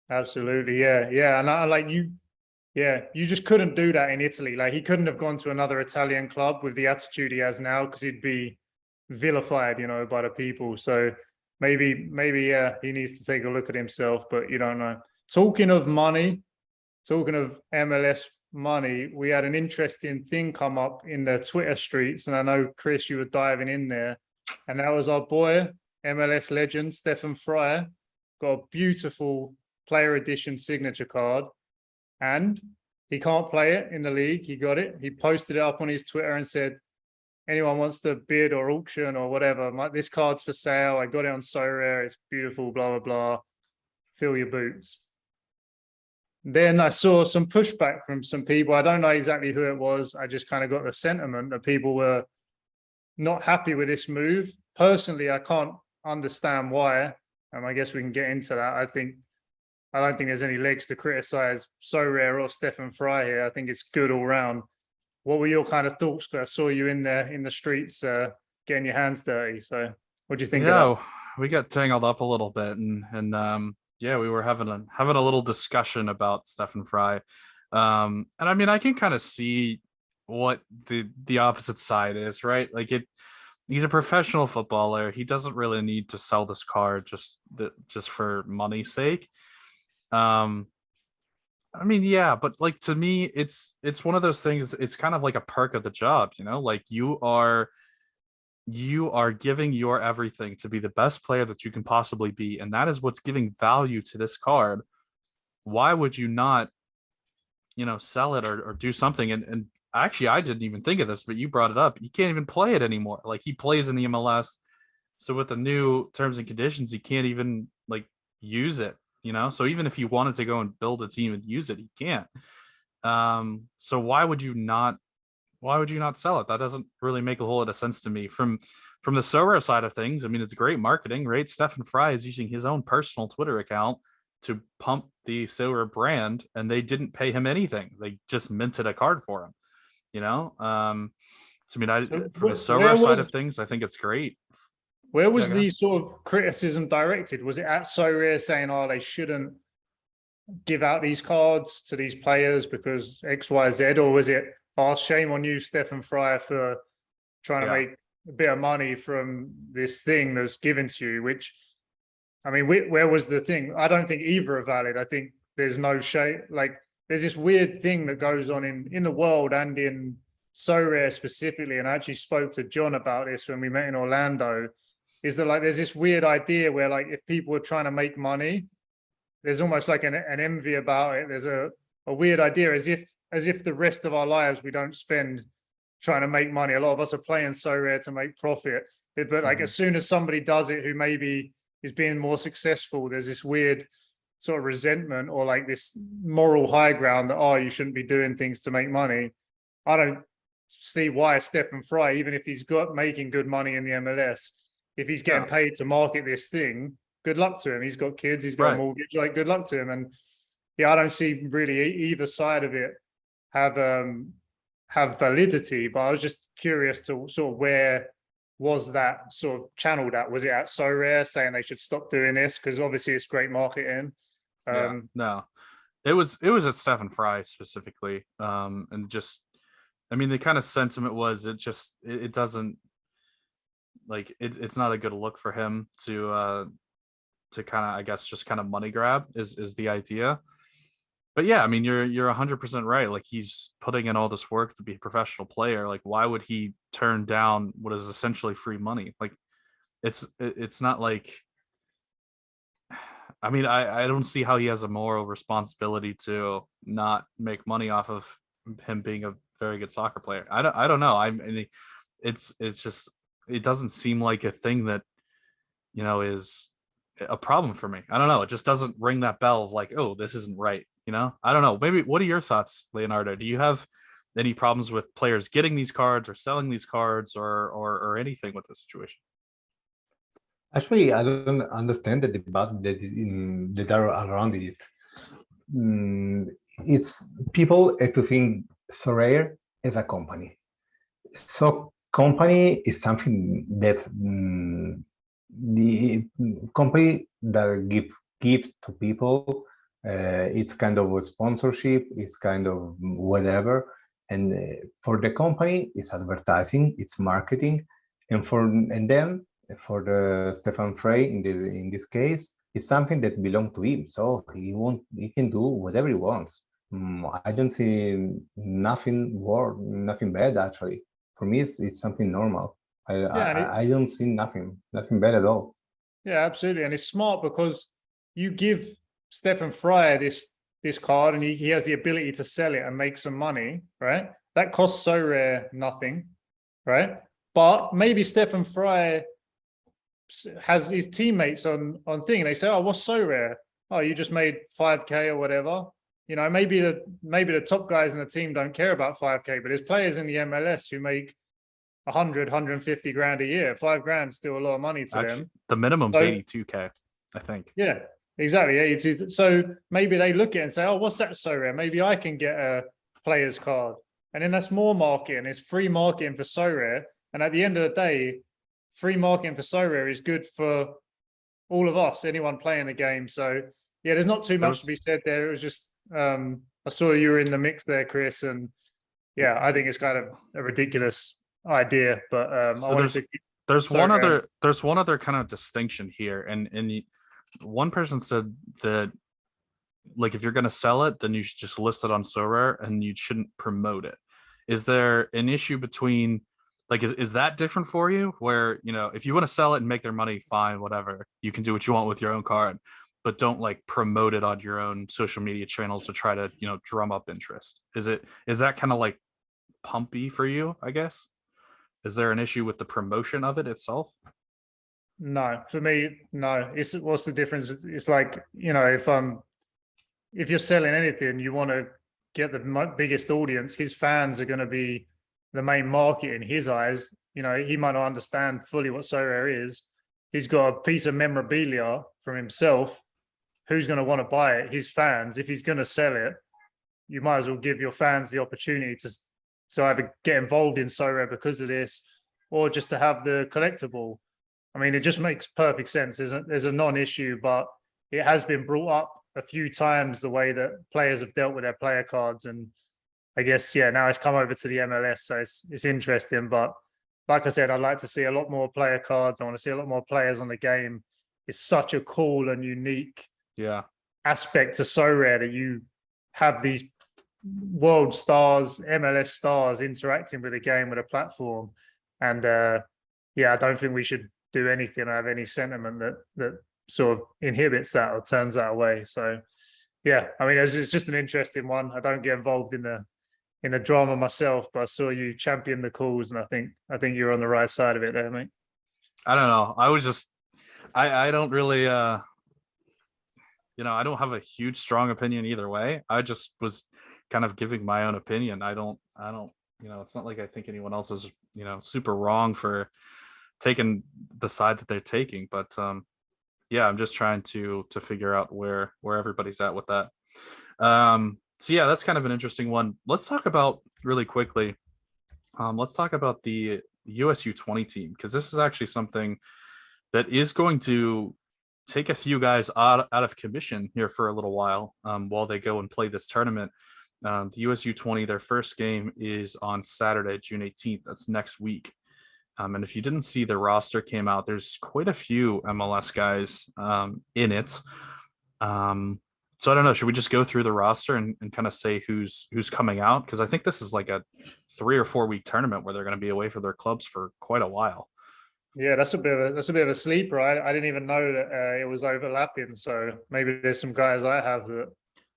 Absolutely, yeah, and I like you. Yeah, you just couldn't do that in Italy. Like, he couldn't have gone to another Italian club with the attitude he has now, because he'd be vilified, you know, by the people. So maybe, yeah, he needs to take a look at himself, but you don't know. Talking of money, talking of MLS money, we had an interesting thing come up in the Twitter streets, and I know, Chris, you were diving in there, and that was our boy, MLS legend, Stefan Frei, got a beautiful player edition signature card. And he can't play it in the league. He got it. He posted it up on his Twitter and said, anyone wants to bid or auction or whatever, this card's for sale. I got it on Sorare. It's beautiful, blah, blah, blah. Fill your boots. Then I saw some pushback from some people. I don't know exactly who it was. I just kind of got the sentiment that people were not happy with this move. Personally, I can't understand why. I guess we can get into that. I don't think there's any legs to criticize Sorare or Stefan Frei here. I think it's good all round. What were your kind of thoughts? I saw you in the streets getting your hands dirty. So what do you think of that? We got tangled up a little bit, and yeah, we were having a little discussion about Stefan Frei. And I mean, I can kind of see what the opposite side is, right? Like, he's a professional footballer. He doesn't really need to sell this card just for money's sake. I mean, yeah, but like, to me, it's one of those things. It's kind of like a perk of the job, you know, like you are giving your everything to be the best player that you can possibly be, and that is what's giving value to this card. Why would you not, you know, sell it or do something? And actually, I didn't even think of this, but you brought it up. You can't even play it anymore. Like, he plays in the MLS, so with the new terms and conditions, he can't even like use it. You know, so even if he wanted to go and build a team and use it, he can't. So why would you not sell it? That doesn't really make a whole lot of sense to me. From the Sorare side of things, I mean, it's great marketing, right? Stefan Frei is using his own personal Twitter account to pump the Sorare brand, and they didn't pay him anything. They just minted a card for him, you know? So I mean, from the Sorare side of things, I think it's great. Where was the sort of criticism directed? Was it at Sorare saying, oh, they shouldn't give out these cards to these players because X, Y, Z? Or was it, oh, shame on you, Stefan Frei, for trying to make a bit of money from this thing that's given to you? Which, I mean, where was the thing? I don't think either are valid. I think there's no shame. Like, there's this weird thing that goes on in the world and in Sorare specifically. And I actually spoke to John about this when we met in Orlando. Is that, like, there's this weird idea where, like, if people are trying to make money, there's almost like an envy about it. There's a weird idea as if the rest of our lives we don't spend trying to make money. A lot of us are playing Sorare to make profit, but like as soon as somebody does it who maybe is being more successful, there's this weird sort of resentment or like this moral high ground that, oh, you shouldn't be doing things to make money. I don't see why Stefan Fry, even if he's got making good money in the MLS, if he's getting paid to market this thing, good luck to him. He's got kids, he's got a mortgage, like good luck to him. And yeah, I don't see really either side of it have validity, but I was just curious to sort of where was that sort of channeled at? Was it at So Rare saying they should stop doing this? Because obviously it's great marketing. No, it was at Stefan Fry specifically. And just, I mean, the kind of sentiment was it doesn't like it's not a good look for him to kind of, I guess, just kind of money grab is the idea. But yeah, I mean, you're 100% right. Like, he's putting in all this work to be a professional player. Like, why would he turn down what is essentially free money? Like, it's not like, I mean, I don't see how he has a moral responsibility to not make money off of him being a very good soccer player. I don't know. I mean, it's just, it doesn't seem like a thing that, you know, is a problem for me. I don't know. It just doesn't ring that bell of like, oh, this isn't right. You know, I don't know. Maybe, what are your thoughts, Leonardo? Do you have any problems with players getting these cards or selling these cards or anything with this situation? Actually, I don't understand the debate that are around it. It's people have to think Sorare as a company. So company is something that the company that give to people. It's kind of a sponsorship. It's kind of whatever. And for the company, it's advertising, it's marketing, and then for the Stefan Frey in this case, it's something that belongs to him. So he can do whatever he wants. I don't see nothing bad actually. For me, it's something normal. I don't see nothing bad at all. Yeah, absolutely, and it's smart because you give Stefan Fry this card, and he has the ability to sell it and make some money, right? That costs So Rare nothing, right? But maybe Stefan Fry has his teammates on thing, and they say, "Oh, what's So Rare? Oh, you just made 5K or whatever." You know, maybe the top guys in the team don't care about 5K, but there's players in the MLS who make 150 grand a year. 5 grand is still a lot of money to them. The minimum's 82K, I think. Yeah, exactly. 82. So maybe they look at it and say, "Oh, what's that So Rare? Maybe I can get a player's card." And then that's more marketing. It's free marketing for So Rare. And at the end of the day, free marketing for So Rare is good for all of us, anyone playing the game. So yeah, there's not too much to be said there. It was just I saw you were in the mix there, Chris, and yeah, I think it's kind of a ridiculous idea. But so there's one other kind of distinction here, and one person said that, like, if you're going to sell it, then you should just list it on So Rare and you shouldn't promote it. Is there an issue between, like, is that different for you, where, you know, if you want to sell it and make their money, fine, whatever, you can do what you want with your own card, but don't like promote it on your own social media channels to try to, you know, drum up interest? Is that kind of like pumpy for you, I guess? Is there an issue with the promotion of it itself? No, for me, no. What's the difference? It's like, you know, if you're selling anything, you want to get the biggest audience. His fans are going to be the main market in his eyes. You know, he might not understand fully what So Rare is. He's got a piece of memorabilia from himself. Who's going to want to buy it? His fans. If he's going to sell it, you might as well give your fans the opportunity to either get involved in So Rare because of this, or just to have the collectible. I mean, it just makes perfect sense. There's a non-issue, but it has been brought up a few times, the way that players have dealt with their player cards. And I guess, yeah, now it's come over to the MLS, so it's interesting. But like I said, I'd like to see a lot more player cards. I want to see a lot more players on the game. It's such a cool and unique aspect to So Rare that you have these world stars, MLS stars interacting with the game, with a platform. And I don't think we should do anything or have any sentiment that sort of inhibits that or turns that away. So yeah, I mean, it's just an interesting one. I don't get involved in the drama myself, but I saw you champion the cause, and I think you're on the right side of it there, mate. I don't know. I don't really I don't have a huge strong opinion either way. I just was kind of giving my own opinion. I don't it's not like I think anyone else is, super wrong for taking the side that they're taking, but yeah, I'm just trying to figure out where everybody's at with that. So yeah, that's kind of an interesting one. Let's talk about really quickly. Let's talk about the US U20 team, because this is actually something that is going to take a few guys out of commission here for a little while they go and play this tournament. The US U20, their first game is on Saturday, June 18th. That's next week. And if you didn't see, the roster came out. There's quite a few MLS guys in it. So I don't know. Should we just go through the roster and kind of say who's coming out? Because I think this is like a 3 or 4 week tournament where they're going to be away for their clubs for quite a while. Yeah, that's a bit of a sleeper. I didn't even know that it was overlapping. So maybe there's some guys I have that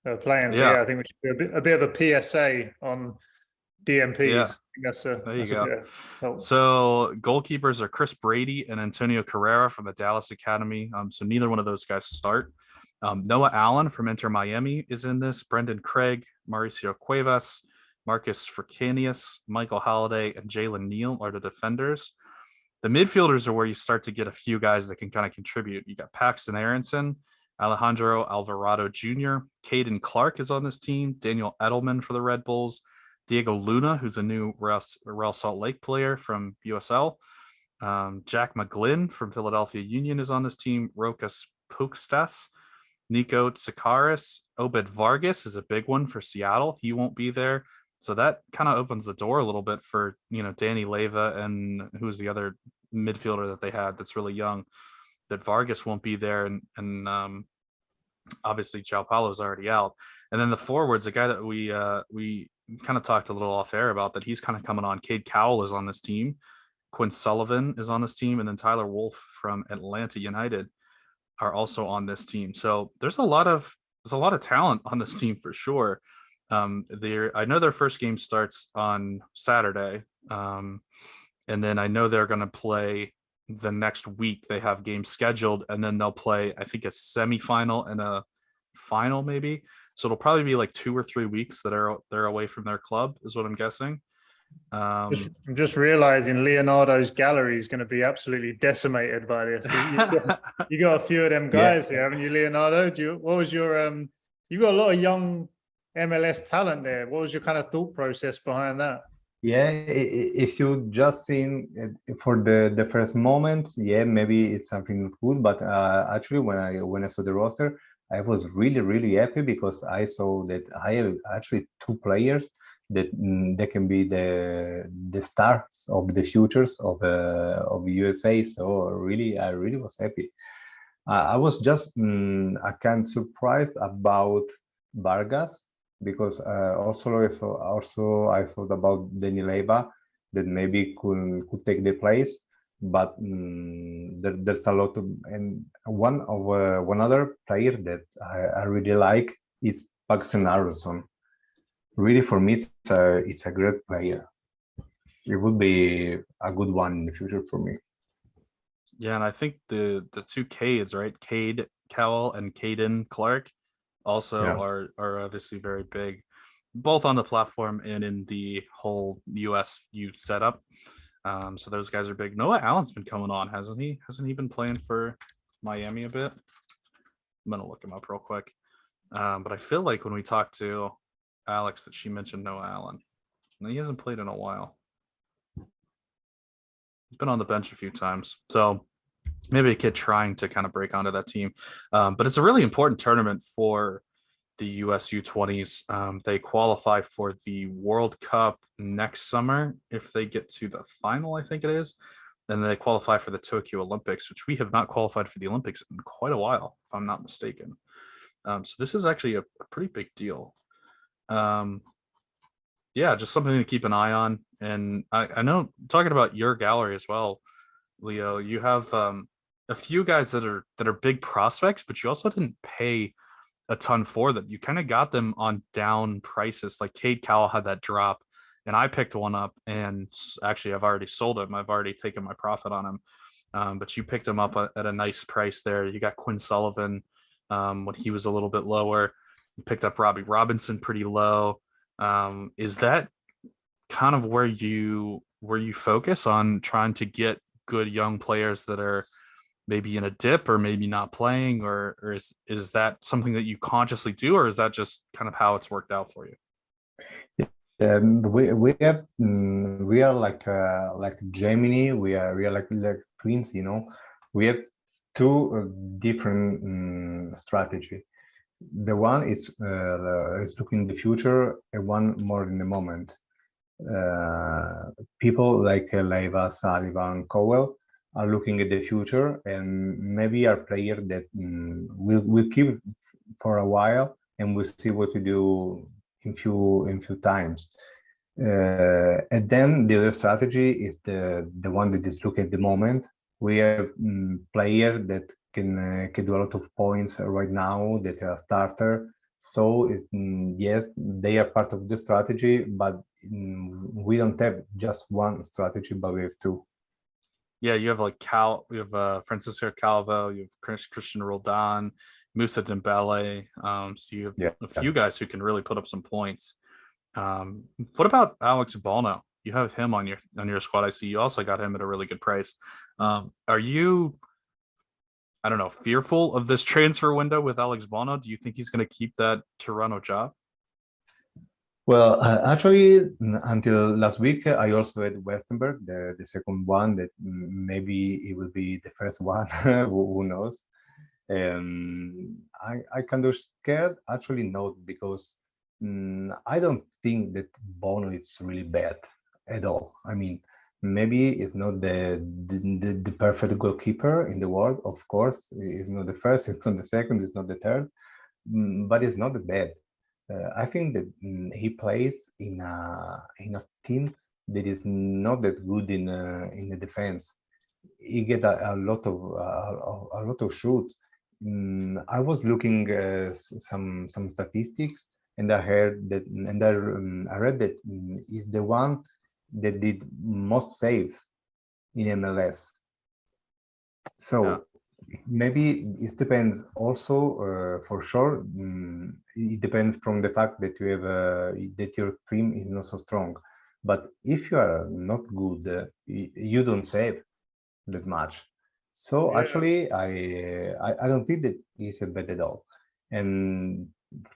are playing. So yeah, I think we should do a bit of a PSA on DMPs. Yeah. I think that's a There you go. help. So goalkeepers are Chris Brady and Antonio Carrera from the Dallas Academy. So neither one of those guys start. Noah Allen from Inter Miami is in this. Brendan Craig, Mauricio Cuevas, Marcus Furcanius, Michael Halliday, and Jalen Neal are the defenders. The midfielders are where you start to get a few guys that can kind of contribute. You got Paxton Aronson, Alejandro Alvarado Jr., Caden Clark is on this team, Daniel Edelman for the Red Bulls, Diego Luna, who's a new Real Salt Lake player from USL. Jack McGlynn from Philadelphia Union is on this team, Rokas Pukstas, Nico Tsakaris, Obed Vargas is a big one for Seattle. He won't be there. So that kind of opens the door a little bit for, Danny Leva and who's the other midfielder that they had that's really young, that Vargas won't be there. And obviously João Paulo's already out. And then the forwards, a guy that we kind of talked a little off air about, that he's kind of coming on. Cade Cowell is on this team. Quinn Sullivan is on this team. And then Tyler Wolf from Atlanta United are also on this team. So there's a lot of talent on this team for sure. I know their first game starts on Saturday. And then I know they're going to play the next week. They have games scheduled, and then they'll play, I think, a semifinal and a final maybe. So it'll probably be like 2 or 3 weeks that they're away from their club, is what I'm guessing. I'm just realizing Leonardo's gallery is going to be absolutely decimated by this. You got a few of them guys here, haven't you, Leonardo? You got a lot of young MLS talent there. What was your kind of thought process behind that? Yeah, if you just seen it for the first moment, yeah, maybe it's something good. But actually, when I saw the roster, I was really happy, because I saw that I have actually 2 players that they can be the stars of the futures of USA. So really, I really was happy. I was just I kind of surprised about Vargas, because also I thought about Daniel Leva, that maybe could take the place, but there's a lot of, and one other player that I really like is Paxton Aronson. Really, for me, it's a great player. It would be a good one in the future for me. Yeah, and I think the 2 Cades, right? Cade Cowell and Caden Clark also are obviously very big, both on the platform and in the whole US youth setup. So those guys are big. Noah Allen's been coming on, hasn't he? Hasn't he been playing for Miami a bit? I'm gonna look him up real quick. But I feel like when we talked to Alex that she mentioned Noah Allen, and he hasn't played in a while. He's been on the bench a few times. So maybe a kid trying to kind of break onto that team. But it's a really important tournament for the US U20s. They qualify for the World Cup next summer if they get to the final, I think it is. And they qualify for the Tokyo Olympics, which we have not qualified for the Olympics in quite a while, if I'm not mistaken. So this is actually a pretty big deal. Yeah, just something to keep an eye on. And I know, talking about your gallery as well, Leo, you have a few guys that are big prospects, but you also didn't pay a ton for them. You kind of got them on down prices. Like Cade Cowell had that drop, and I picked one up, and actually I've already sold him. I've already taken my profit on him. but you picked him up at a nice price there. You got Quinn Sullivan when he was a little bit lower. You picked up Robbie Robinson pretty low. Is that kind of where you focus on trying to get good young players that are maybe in a dip or maybe not playing, or is that something that you consciously do, or is that just kind of how it's worked out for you? We have we are like Gemini. We are like twins. We have two different strategy. The one is looking the future, and one more in the moment. People like Leiva, Sullivan, Cowell are looking at the future, and maybe are player that will keep for a while, and we'll see what to do in few times. And then the other strategy is the one that is look at the moment. We have player that can do a lot of points right now, that are starter. So yes, they are part of the strategy, but we don't have just one strategy, but we have two. Yeah, you have like we have Francisco Calvo, you have Christian Roldan, Musa Dembele. So you have a few guys who can really put up some points. What about Alex Bono? You have him on your squad. I see you also got him at a really good price. Are you, I don't know, fearful of this transfer window with Alex Bono? Do you think he's going to keep that Toronto job? Well, actually, until last week, I also had Westenberg, the second one, that maybe it will be the first one, who knows. I kind of scared, actually not, because I don't think that Bono is really bad at all. I mean, maybe it's not the perfect goalkeeper in the world, of course. It's not the first, it's not the second, it's not the third, but it's not bad. I think that he plays in a team that is not that good in the defense. He get a lot of shoots. I was looking some statistics, and I heard that, and I read that he's the one that did most saves in MLS. So. Yeah. Maybe it depends also, for sure. It depends from the fact that you have that your team is not so strong. But if you are not good, you don't save that much. So actually, I don't think that is a bad at all. And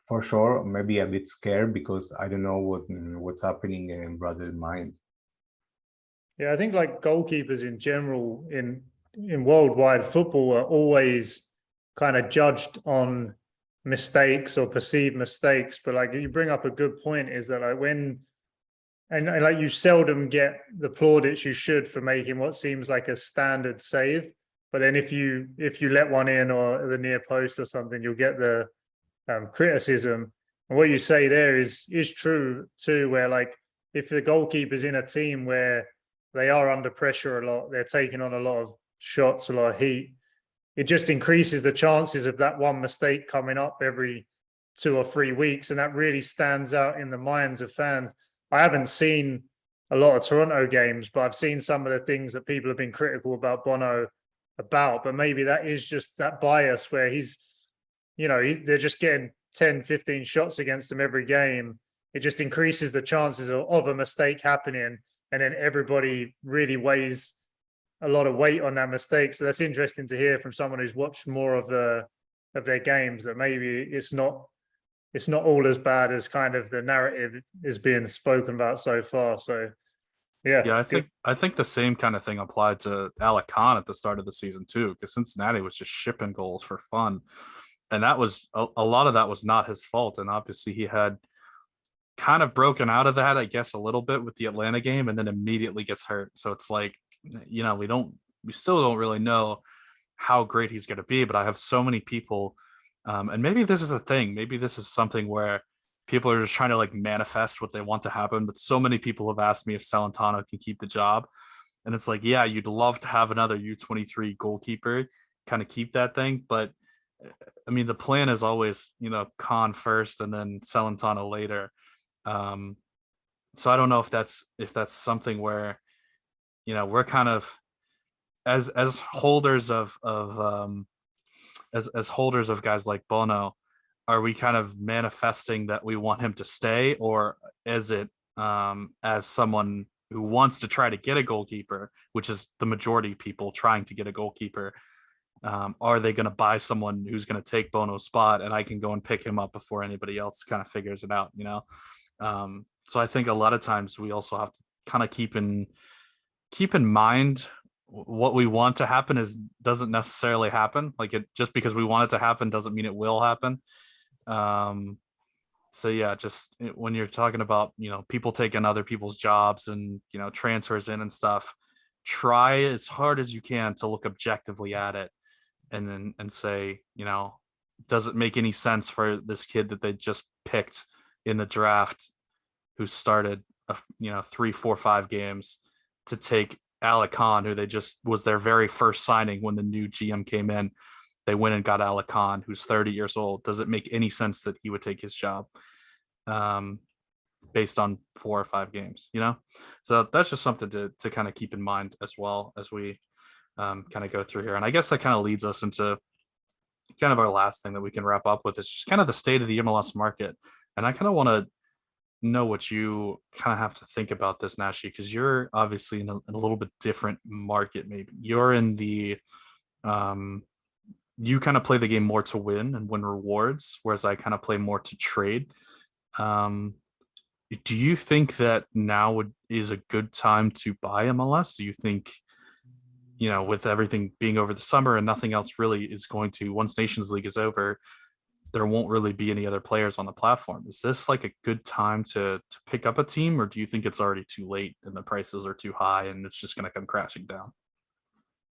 for sure, maybe a bit scared because I don't know what's happening in brother's mind. Yeah, I think like goalkeepers in general in worldwide football are always kind of judged on mistakes or perceived mistakes. But like you bring up a good point, is that like and like you seldom get the plaudits you should for making what seems like a standard save. But then if you let one in or the near post or something, you'll get the criticism. And what you say there is true too, where like if the goalkeeper's in a team where they are under pressure a lot, they're taking on a lot of shots, a lot of heat, it just increases the chances of that one mistake coming up every 2 or 3 weeks. And that really stands out in the minds of fans. I haven't seen a lot of Toronto games, but I've seen some of the things that people have been critical about Bono about. But maybe that is just that bias where they're just getting 10, 15 shots against him every game. It just increases the chances of a mistake happening. And then everybody really weighs a lot of weight on that mistake. So that's interesting to hear from someone who's watched more of their games, that maybe it's not all as bad as kind of the narrative is being spoken about so far. So yeah, I think the same kind of thing applied to Alec Khan at the start of the season too, because Cincinnati was just shipping goals for fun, and that was a lot of that was not his fault. And obviously he had kind of broken out of that, I guess, a little bit with the Atlanta game, and then immediately gets hurt. So it's like, we still don't really know how great he's going to be. But I have so many people, and maybe this is a thing, maybe this is something where people are just trying to like manifest what they want to happen. But so many people have asked me if Celentano can keep the job, and it's like, yeah, you'd love to have another U23 goalkeeper kind of keep that thing, but I mean, the plan is always, Khan first and then Celentano later. So I don't know if that's something where, we're kind of as holders as holders of guys like Bono, are we kind of manifesting that we want him to stay, or is it as someone who wants to try to get a goalkeeper, which is the majority of people trying to get a goalkeeper? Are they going to buy someone who's going to take Bono's spot, and I can go and pick him up before anybody else kind of figures it out, you know? So I think a lot of times we also have to kind of keep in mind what we want to happen is doesn't necessarily happen. Like, it just because we want it to happen doesn't mean it will happen. So yeah, just when you're talking about, you know, people taking other people's jobs and, you know, transfers in and stuff, try as hard as you can to look objectively at it and say, you know, does it make any sense for this kid that they just picked in the draft who started, you know, 3, 4, 5 games to take Alec Khan, who they just was their very first signing when the new GM came in. They went and got Alec Khan, who's 30 years old. Does it make any sense that he would take his job based on 4 or 5 games, you know? So that's just something to kind of keep in mind as well as we kind of go through here. And I guess that kind of leads us into kind of our last thing that we can wrap up with is just kind of the state of the MLS market. And I kind of want to know what you kind of have to think about this, Nashi, because you're obviously in a little bit different market. Maybe you're in the you kind of play the game more to win and win rewards, whereas I kind of play more to trade. Do you think that now is a good time to buy MLS? Do you think, you know, with everything being over the summer and nothing else really is going to, once Nations League is over, there won't really be any other players on the platform? Is this like a good time to pick up a team, or do you think it's already too late and the prices are too high and it's just going to come crashing down?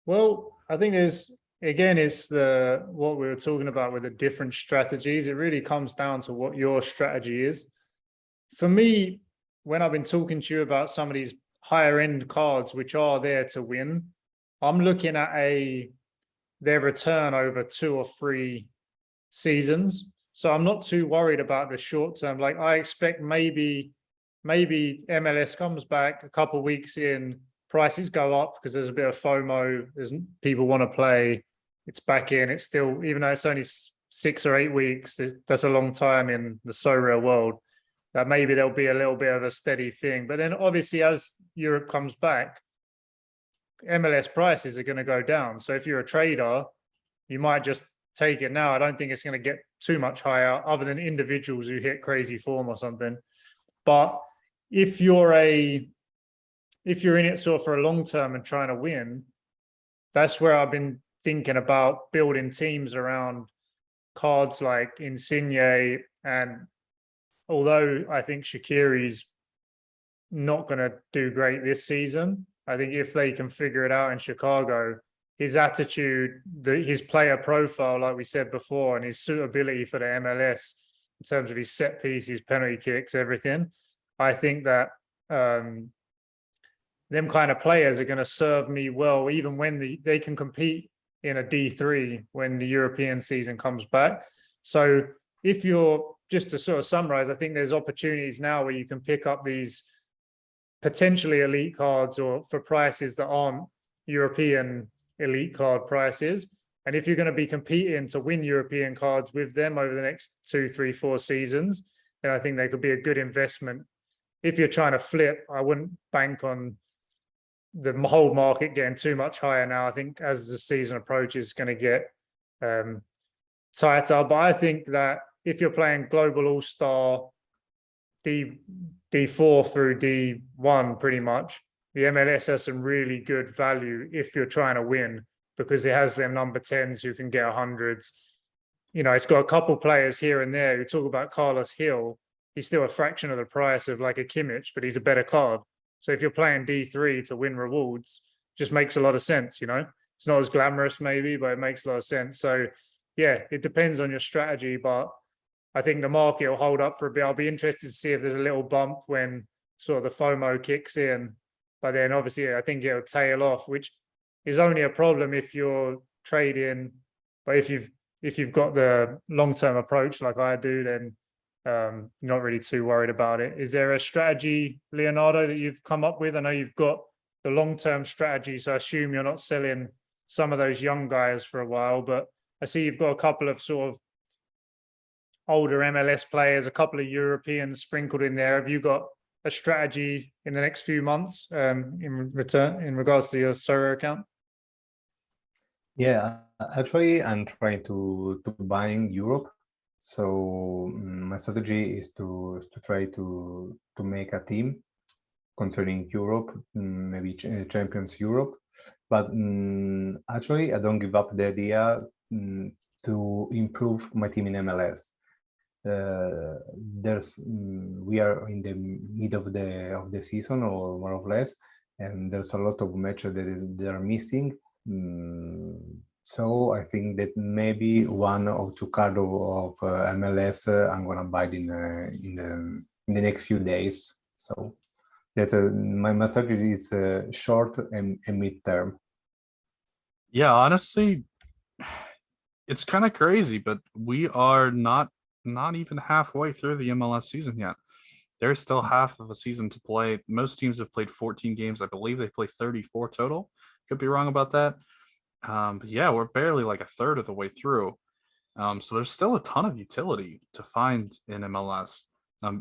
Well, I think it's what we were talking about with the different strategies. It really comes down to what your strategy is. For me, when I've been talking to you about some of these higher end cards, which are there to win, I'm looking at their return over 2 or 3 seasons. So I'm not too worried about the short term. Like, I expect maybe MLS comes back a couple of weeks in, prices go up because there's a bit of FOMO. There's people want to play. It's back in. It's still, even though it's only 6 or 8 weeks, that's a long time in the so real world. That maybe there'll be a little bit of a steady thing. But then obviously as Europe comes back, MLS prices are going to go down. So if you're a trader, you might just take it now. I don't think it's going to get too much higher other than individuals who hit crazy form or something. But if you're in it sort of for a long term and trying to win, that's where I've been thinking about building teams around cards like Insigne. And although I think Shaqiri's not going to do great this season, I think if they can figure it out in Chicago, his attitude, his player profile, like we said before, and his suitability for the MLS in terms of his set piece, his penalty kicks, everything, I think that them kind of players are going to serve me well, even when they can compete in a D3 when the European season comes back. So if you're, just to sort of summarize, I think there's opportunities now where you can pick up these potentially elite cards or for prices that aren't European elite card prices. And if you're going to be competing to win European cards with them over the next 2, 3, 4 seasons, then I think they could be a good investment. If you're trying to flip, I wouldn't bank on the whole market getting too much higher now. I think as the season approaches, it's going to get tighter. But I think that if you're playing Global All-Star D4 through D1, pretty much, the MLS has some really good value if you're trying to win, because it has them number 10s who can get 100s. You know, it's got a couple players here and there. You talk about Carlos Hill, he's still a fraction of the price of like a Kimmich, but he's a better card. So if you're playing D3 to win rewards, just makes a lot of sense, you know? It's not as glamorous maybe, but it makes a lot of sense. So yeah, it depends on your strategy, but I think the market will hold up for a bit. I'll be interested to see if there's a little bump when sort of the FOMO kicks in. But then obviously I think it'll tail off, which is only a problem if you're trading. But if you've got the long-term approach like I do, then you're not really too worried about it. Is there a strategy, Leonardo, that you've come up with? I know you've got the long-term strategy. So I assume you're not selling some of those young guys for a while, but I see you've got a couple of sort of older MLS players, a couple of Europeans sprinkled in there. Have you got a strategy in the next few months in regards to your Sorare account? Yeah, actually, I'm trying to buy in Europe. So my strategy is to try to make a team concerning Europe, maybe Champions Europe. But actually, I don't give up the idea to improve my team in MLS. We are in the mid of the season, or more or less, and there's a lot of matches that are missing. So I think that maybe one or two cards of MLS I'm gonna buy in the next few days. So that's my strategy is short and mid term. Yeah, honestly, it's kind of crazy, but we are not even halfway through the MLS season yet. There's still half of a season to play. Most teams have played 14 games. I believe they play 34 total. Could be wrong about that. But yeah, we're barely like a third of the way through. So there's still a ton of utility to find in MLS.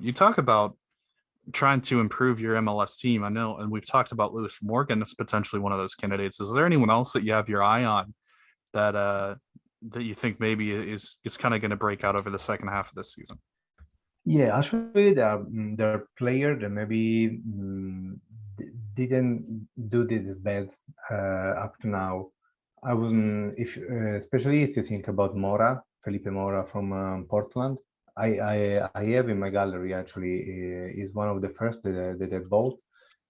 You talk about trying to improve your MLS team. I know, and we've talked about Lewis Morgan as potentially one of those candidates. Is there anyone else that you have your eye on that that you think maybe is kind of going to break out over the second half of this season? Yeah, actually, there are players that maybe didn't do this bad up to now. I wouldn't, if especially if you think about Mora, Felipe Mora from Portland. I have in my gallery actually is one of the first that I bought,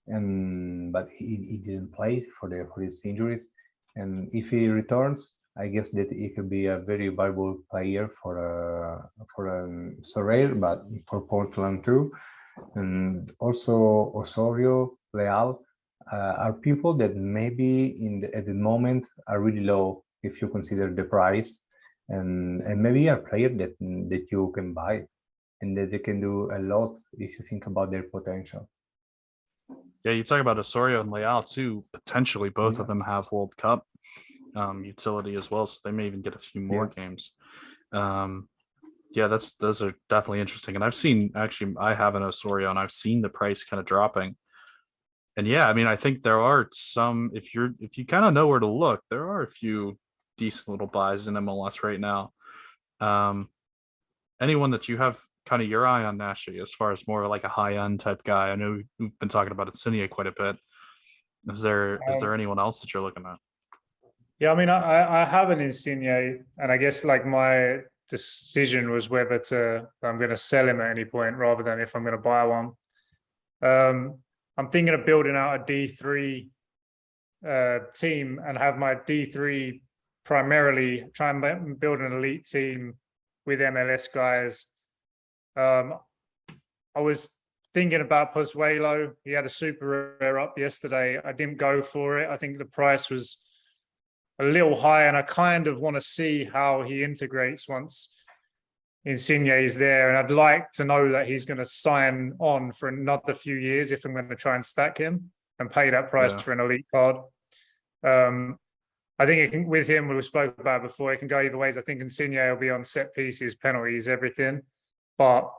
and but he didn't play for his injuries, and if he returns, I guess that he could be a very valuable player for Sorare, but for Portland too. And also Osorio, Leal are people that maybe at the moment are really low if you consider the price, and maybe a player that you can buy and that they can do a lot if you think about their potential. Yeah, you talk about Osorio and Leal too. Potentially, both of them have World Cup utility as well, so they may even get a few more games. Yeah, those are definitely interesting. And I've seen, actually, I have an Osorio, and I've seen the price kind of dropping. And yeah, I mean, I think there are some. If you kind of know where to look, there are a few decent little buys in MLS right now. Anyone that you have kind of your eye on, Nashi, as far as more like a high end type guy? I know we've been talking about Insigne quite a bit. Is there anyone else that you're looking at? Yeah, I mean, I have an Insigne, and I guess like my decision was whether I'm going to sell him at any point rather than if I'm going to buy one. I'm thinking of building out a D3 team and have my D3 primarily try and build an elite team with MLS guys. I was thinking about Pozuelo. He had a super rare up yesterday. I didn't go for it. I think the price was a little high, and I kind of want to see how he integrates once Insigne is there. And I'd like to know that he's going to sign on for another few years if I'm going to try and stack him and pay that price for an elite card. I think with him, we spoke about before, it can go either ways. I think Insigne will be on set pieces, penalties, everything, but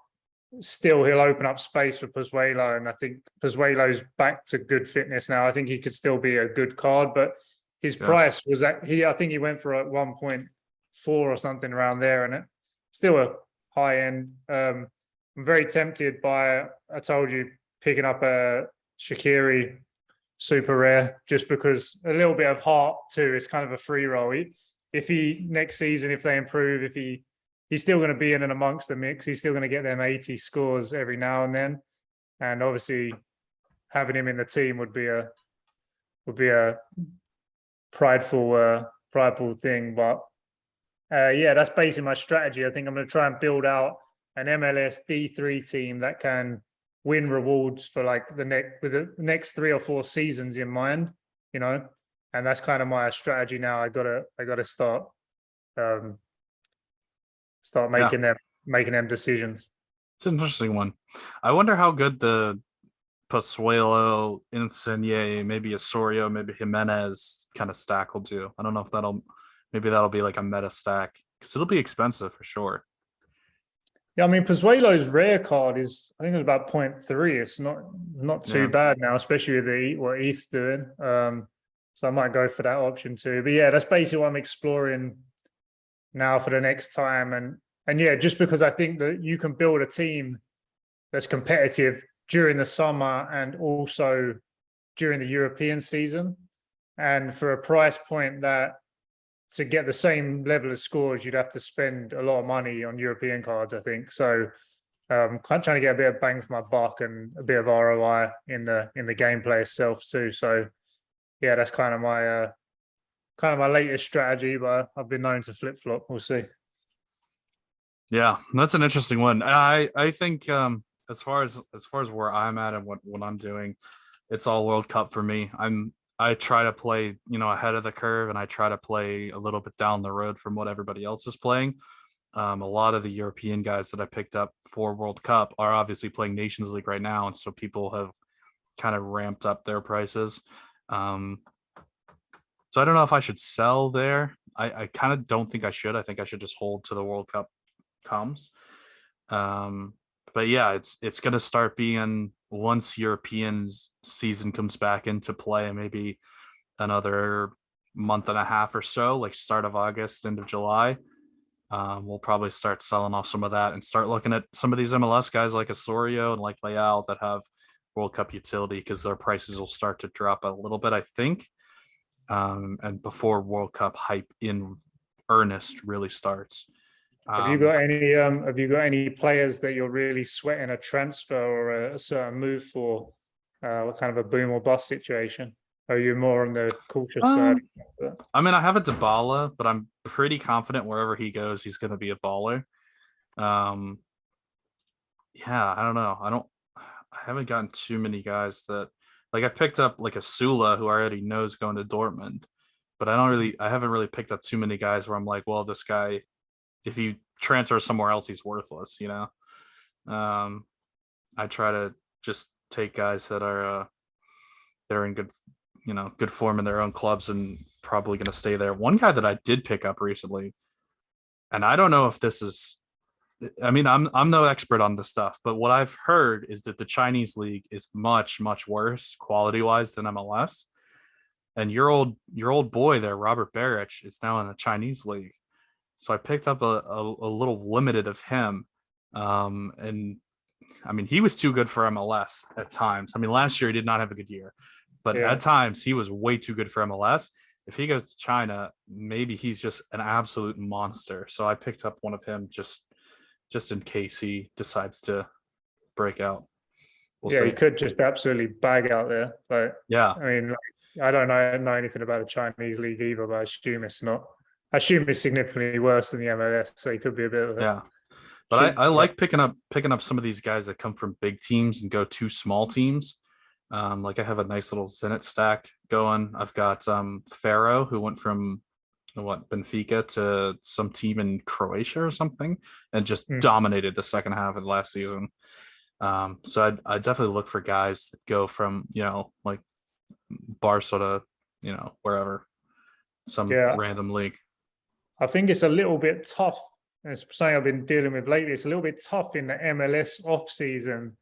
still he'll open up space for Pozuelo, and I think Pozuelo's back to good fitness now. I think he could still be a good card, but his price was I think he went for a 1.4 or something around there, and it still a high end. I'm very tempted by, I told you, picking up a Shaqiri super rare, just because a little bit of heart too. It's kind of a free roll. If he next season, if they improve, if he's still going to be in and amongst the mix, he's still going to get them 80 scores every now and then, and obviously having him in the team would be a prideful thing. But yeah, that's basically my strategy. I think I'm going to try and build out an MLS D3 team that can win rewards for like with the next 3 or 4 seasons in mind, you know, and that's kind of my strategy now. I gotta start making them decisions. It's an interesting one. I wonder how good the Pozuelo, Insigne, maybe Osorio, maybe Jimenez kind of stack will do. I don't know if that'll be like a meta stack because it'll be expensive for sure. Yeah, I mean, Pozuelo's rare card is, I think it's about 0.3. It's not too bad now, especially with what ETH's doing. So I might go for that option too. But yeah, that's basically what I'm exploring now for the next time. And yeah, just because I think that you can build a team that's competitive during the summer and also during the European season. And for a price point that to get the same level of scores, you'd have to spend a lot of money on European cards, I think. So kind of trying to get a bit of bang for my buck and a bit of ROI in the gameplay itself too. So yeah, that's kind of my latest strategy, but I've been known to flip flop. We'll see. Yeah, that's an interesting one. I think as far as where I'm at and what I'm doing, it's all World Cup for me. I try to play, ahead of the curve, and I try to play a little bit down the road from what everybody else is playing. A lot of the European guys that I picked up for World Cup are obviously playing Nations League right now, and so people have kind of ramped up their prices. So I don't know if I should sell there. I kind of don't think I should. I think I should just hold to the World Cup comes. But yeah, it's going to start being once European season comes back into play, maybe another month and a half or so, like start of August, end of July. We'll probably start selling off some of that and start looking at some of these MLS guys like Osorio and like Leal that have World Cup utility because their prices will start to drop a little bit, I think. And before World Cup hype in earnest really starts. Have you got any players that you're really sweating a transfer or a certain move for? What kind of a boom or bust situation? Are you more on the cautious side? I mean, I have a Dybala, but I'm pretty confident wherever he goes, he's going to be a baller. Yeah, I don't know. I haven't gotten too many guys that like I've picked up like a Sula who I already knows going to Dortmund, but I haven't really picked up too many guys where I'm like, well, this guy, if you transfer somewhere else, he's worthless, I try to just take guys that are they're in good form in their own clubs and probably going to stay there. One guy that I did pick up recently, and I don't know if this is, I mean, I'm no expert on this stuff, but what I've heard is that the Chinese league is much, much worse quality wise than MLS. And your old boy there, Robert Barrich, is now in the Chinese league. So I picked up a little limited of him. And I mean, he was too good for MLS at times. I mean, last year he did not have a good year, but at times he was way too good for MLS. If he goes to China, maybe he's just an absolute monster. So I picked up one of him just in case he decides to break out. We'll see. He could just absolutely bag out there. But yeah, I mean, I don't know anything about the Chinese league either, but I assume it's not. I assume it's significantly worse than the MLS, so he could be a bit of a But I like picking up some of these guys that come from big teams and go to small teams. Like I have a nice little Zenit stack going. I've got Faro, who went from Benfica to some team in Croatia or something and just dominated the second half of the last season. So I definitely look for guys that go from like Barca to wherever, some random league. I think it's a little bit tough. It's something I've been dealing with lately. It's a little bit tough in the MLS off season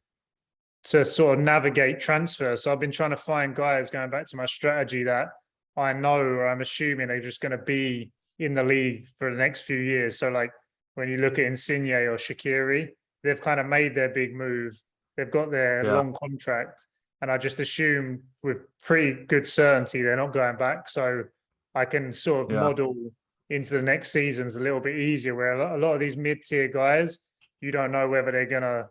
to sort of navigate transfers. So I've been trying to find guys, going back to my strategy, that I know or I'm assuming they're just going to be in the league for the next few years. So like when you look at Insigne or Shaqiri, they've kind of made their big move. They've got their long contract. And I just assume with pretty good certainty they're not going back. So I can sort of model into the next seasons a little bit easier, where a lot of these mid-tier guys, you don't know whether they're going to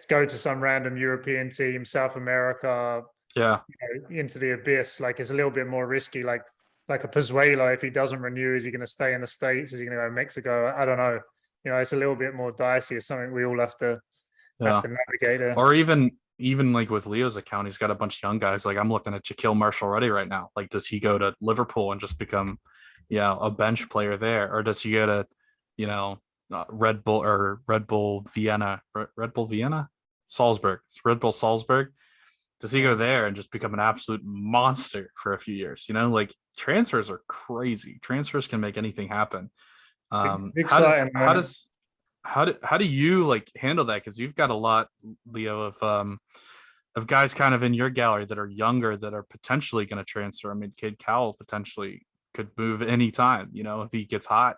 go to some random European team, South America, into the abyss. Like it's a little bit more risky. Like a Pozuelo, if he doesn't renew, is he going to stay in the States? Is he going to go to Mexico? I don't know. It's a little bit more dicey. It's something we all have to navigate. Or even like with Leo's account, he's got a bunch of young guys. Like I'm looking at Shaquille Marshall already right now. Like, does he go to Liverpool and just become a bench player there, or does he go to Red Bull Vienna? Red Bull Vienna, Salzburg. It's Red Bull Salzburg. Does he go Yeah. there and just become an absolute monster for a few years? You know, like transfers are crazy. Transfers can make anything happen. It's How does exciting, how man. does how do you like handle that? Because you've got a lot, Leo, of guys kind of in your gallery that are younger that are potentially going to transfer. I mean, Cade Cowell potentially could move anytime. You know, if he gets hot,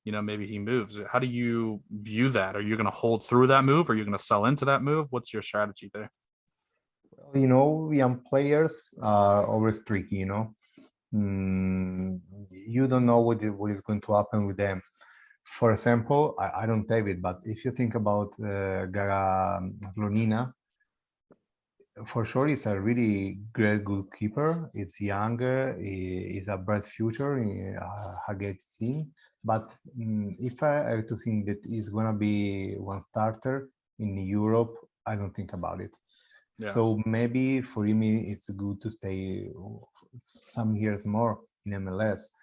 you know, maybe he moves. How do you view that? Are you going to hold through that move? Are you going to sell into that move? What's your strategy there? You know, young players are always tricky, you know. You don't know what is going to happen with them. For example, I don't have it, but if you think about Gara Flonina, for sure, he's a really great goalkeeper. He's young, he's a bright future in a great team. But if I have to think that he's gonna be one starter in Europe, I don't think about it. Yeah. So maybe for him, it's good to stay some years more in MLS.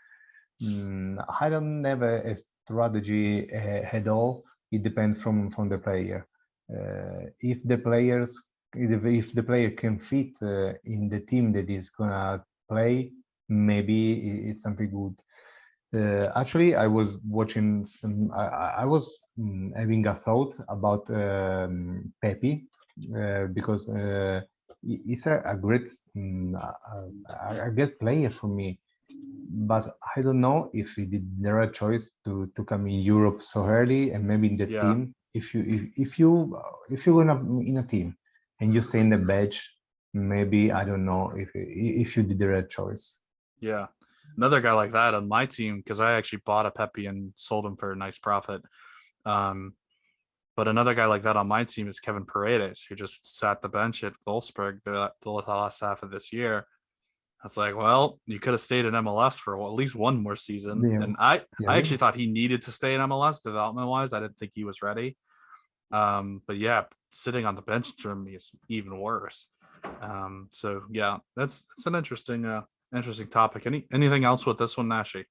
I don't have a strategy at all. It depends from the player. If the if the player can fit in the team that is gonna play, maybe it's something good. Actually, I was watching some. I was having a thought about Pepe because he's a great a great player for me. But I don't know if he did the right choice to come in Europe so early and maybe in the Yeah. team. If you're gonna in a team and you stay in the bench, maybe I don't know if you did the right choice. Yeah. Another guy like that on my team, because I actually bought a Pepe and sold him for a nice profit. But another guy like that on my team is Kevin Paredes, who just sat the bench at Wolfsburg the last half of this year. I was like, well, you could have stayed in MLS for at least one more season. Yeah. And I Yeah. actually thought he needed to stay in MLS development wise. I didn't think he was ready. But yeah, sitting on the bench in Germany is even worse. So yeah, that's an interesting topic. Anything else with this one, Nashi?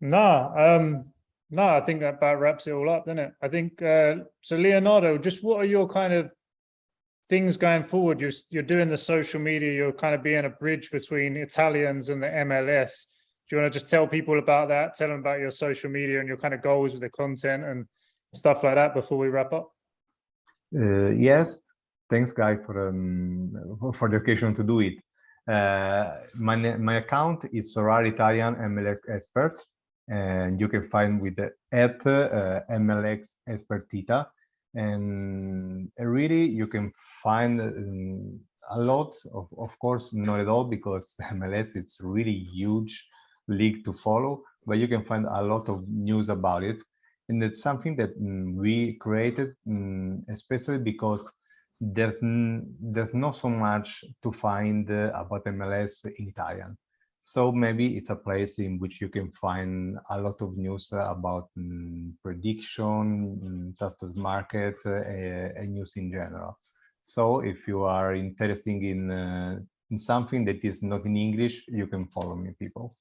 No, I think that about wraps it all up, doesn't it? I think so. Leonardo, just what are your kind of things going forward? You're doing the social media, you're kind of being a bridge between Italians and the MLS. Do you want to just tell people about that? Tell them about your social media and your kind of goals with the content and stuff like that before we wrap up? Yes, thanks, Guy, for the occasion to do it. My account is Sorar Italian MLX Expert, and you can find with the at MLX Expertita. And really, you can find a lot of course, not at all, because MLS it's really huge league to follow, but you can find a lot of news about it. And it's something that we created, especially because there's not so much to find about MLS in Italian. So maybe it's a place in which you can find a lot of news about prediction, transfer market, and news in general. So if you are interested in something that is not in English, you can follow me, people.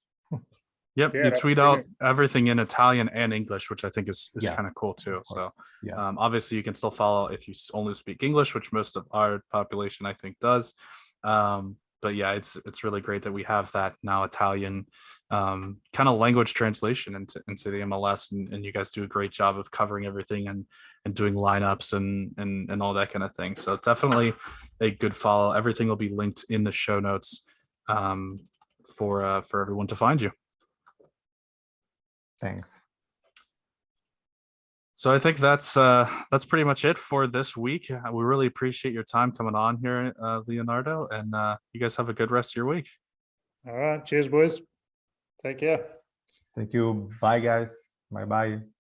Yep, Yeah, you that's tweet out brilliant. everything in Italian and English, which I think is Yeah, kind of cool too. of course. So Yeah. obviously you can still follow if you only speak English, which most of our population I think does. But yeah, it's really great that we have that now Italian kind of language translation into the MLS, and you guys do a great job of covering everything and doing lineups and all that kind of thing. So definitely a good follow. Everything will be linked in the show notes for everyone to find you. Thanks. So I think that's pretty much it for this week. We really appreciate your time coming on here, Leonardo, and you guys have a good rest of your week. All right. Cheers, boys. Take care. Thank you. Bye, guys. Bye-bye.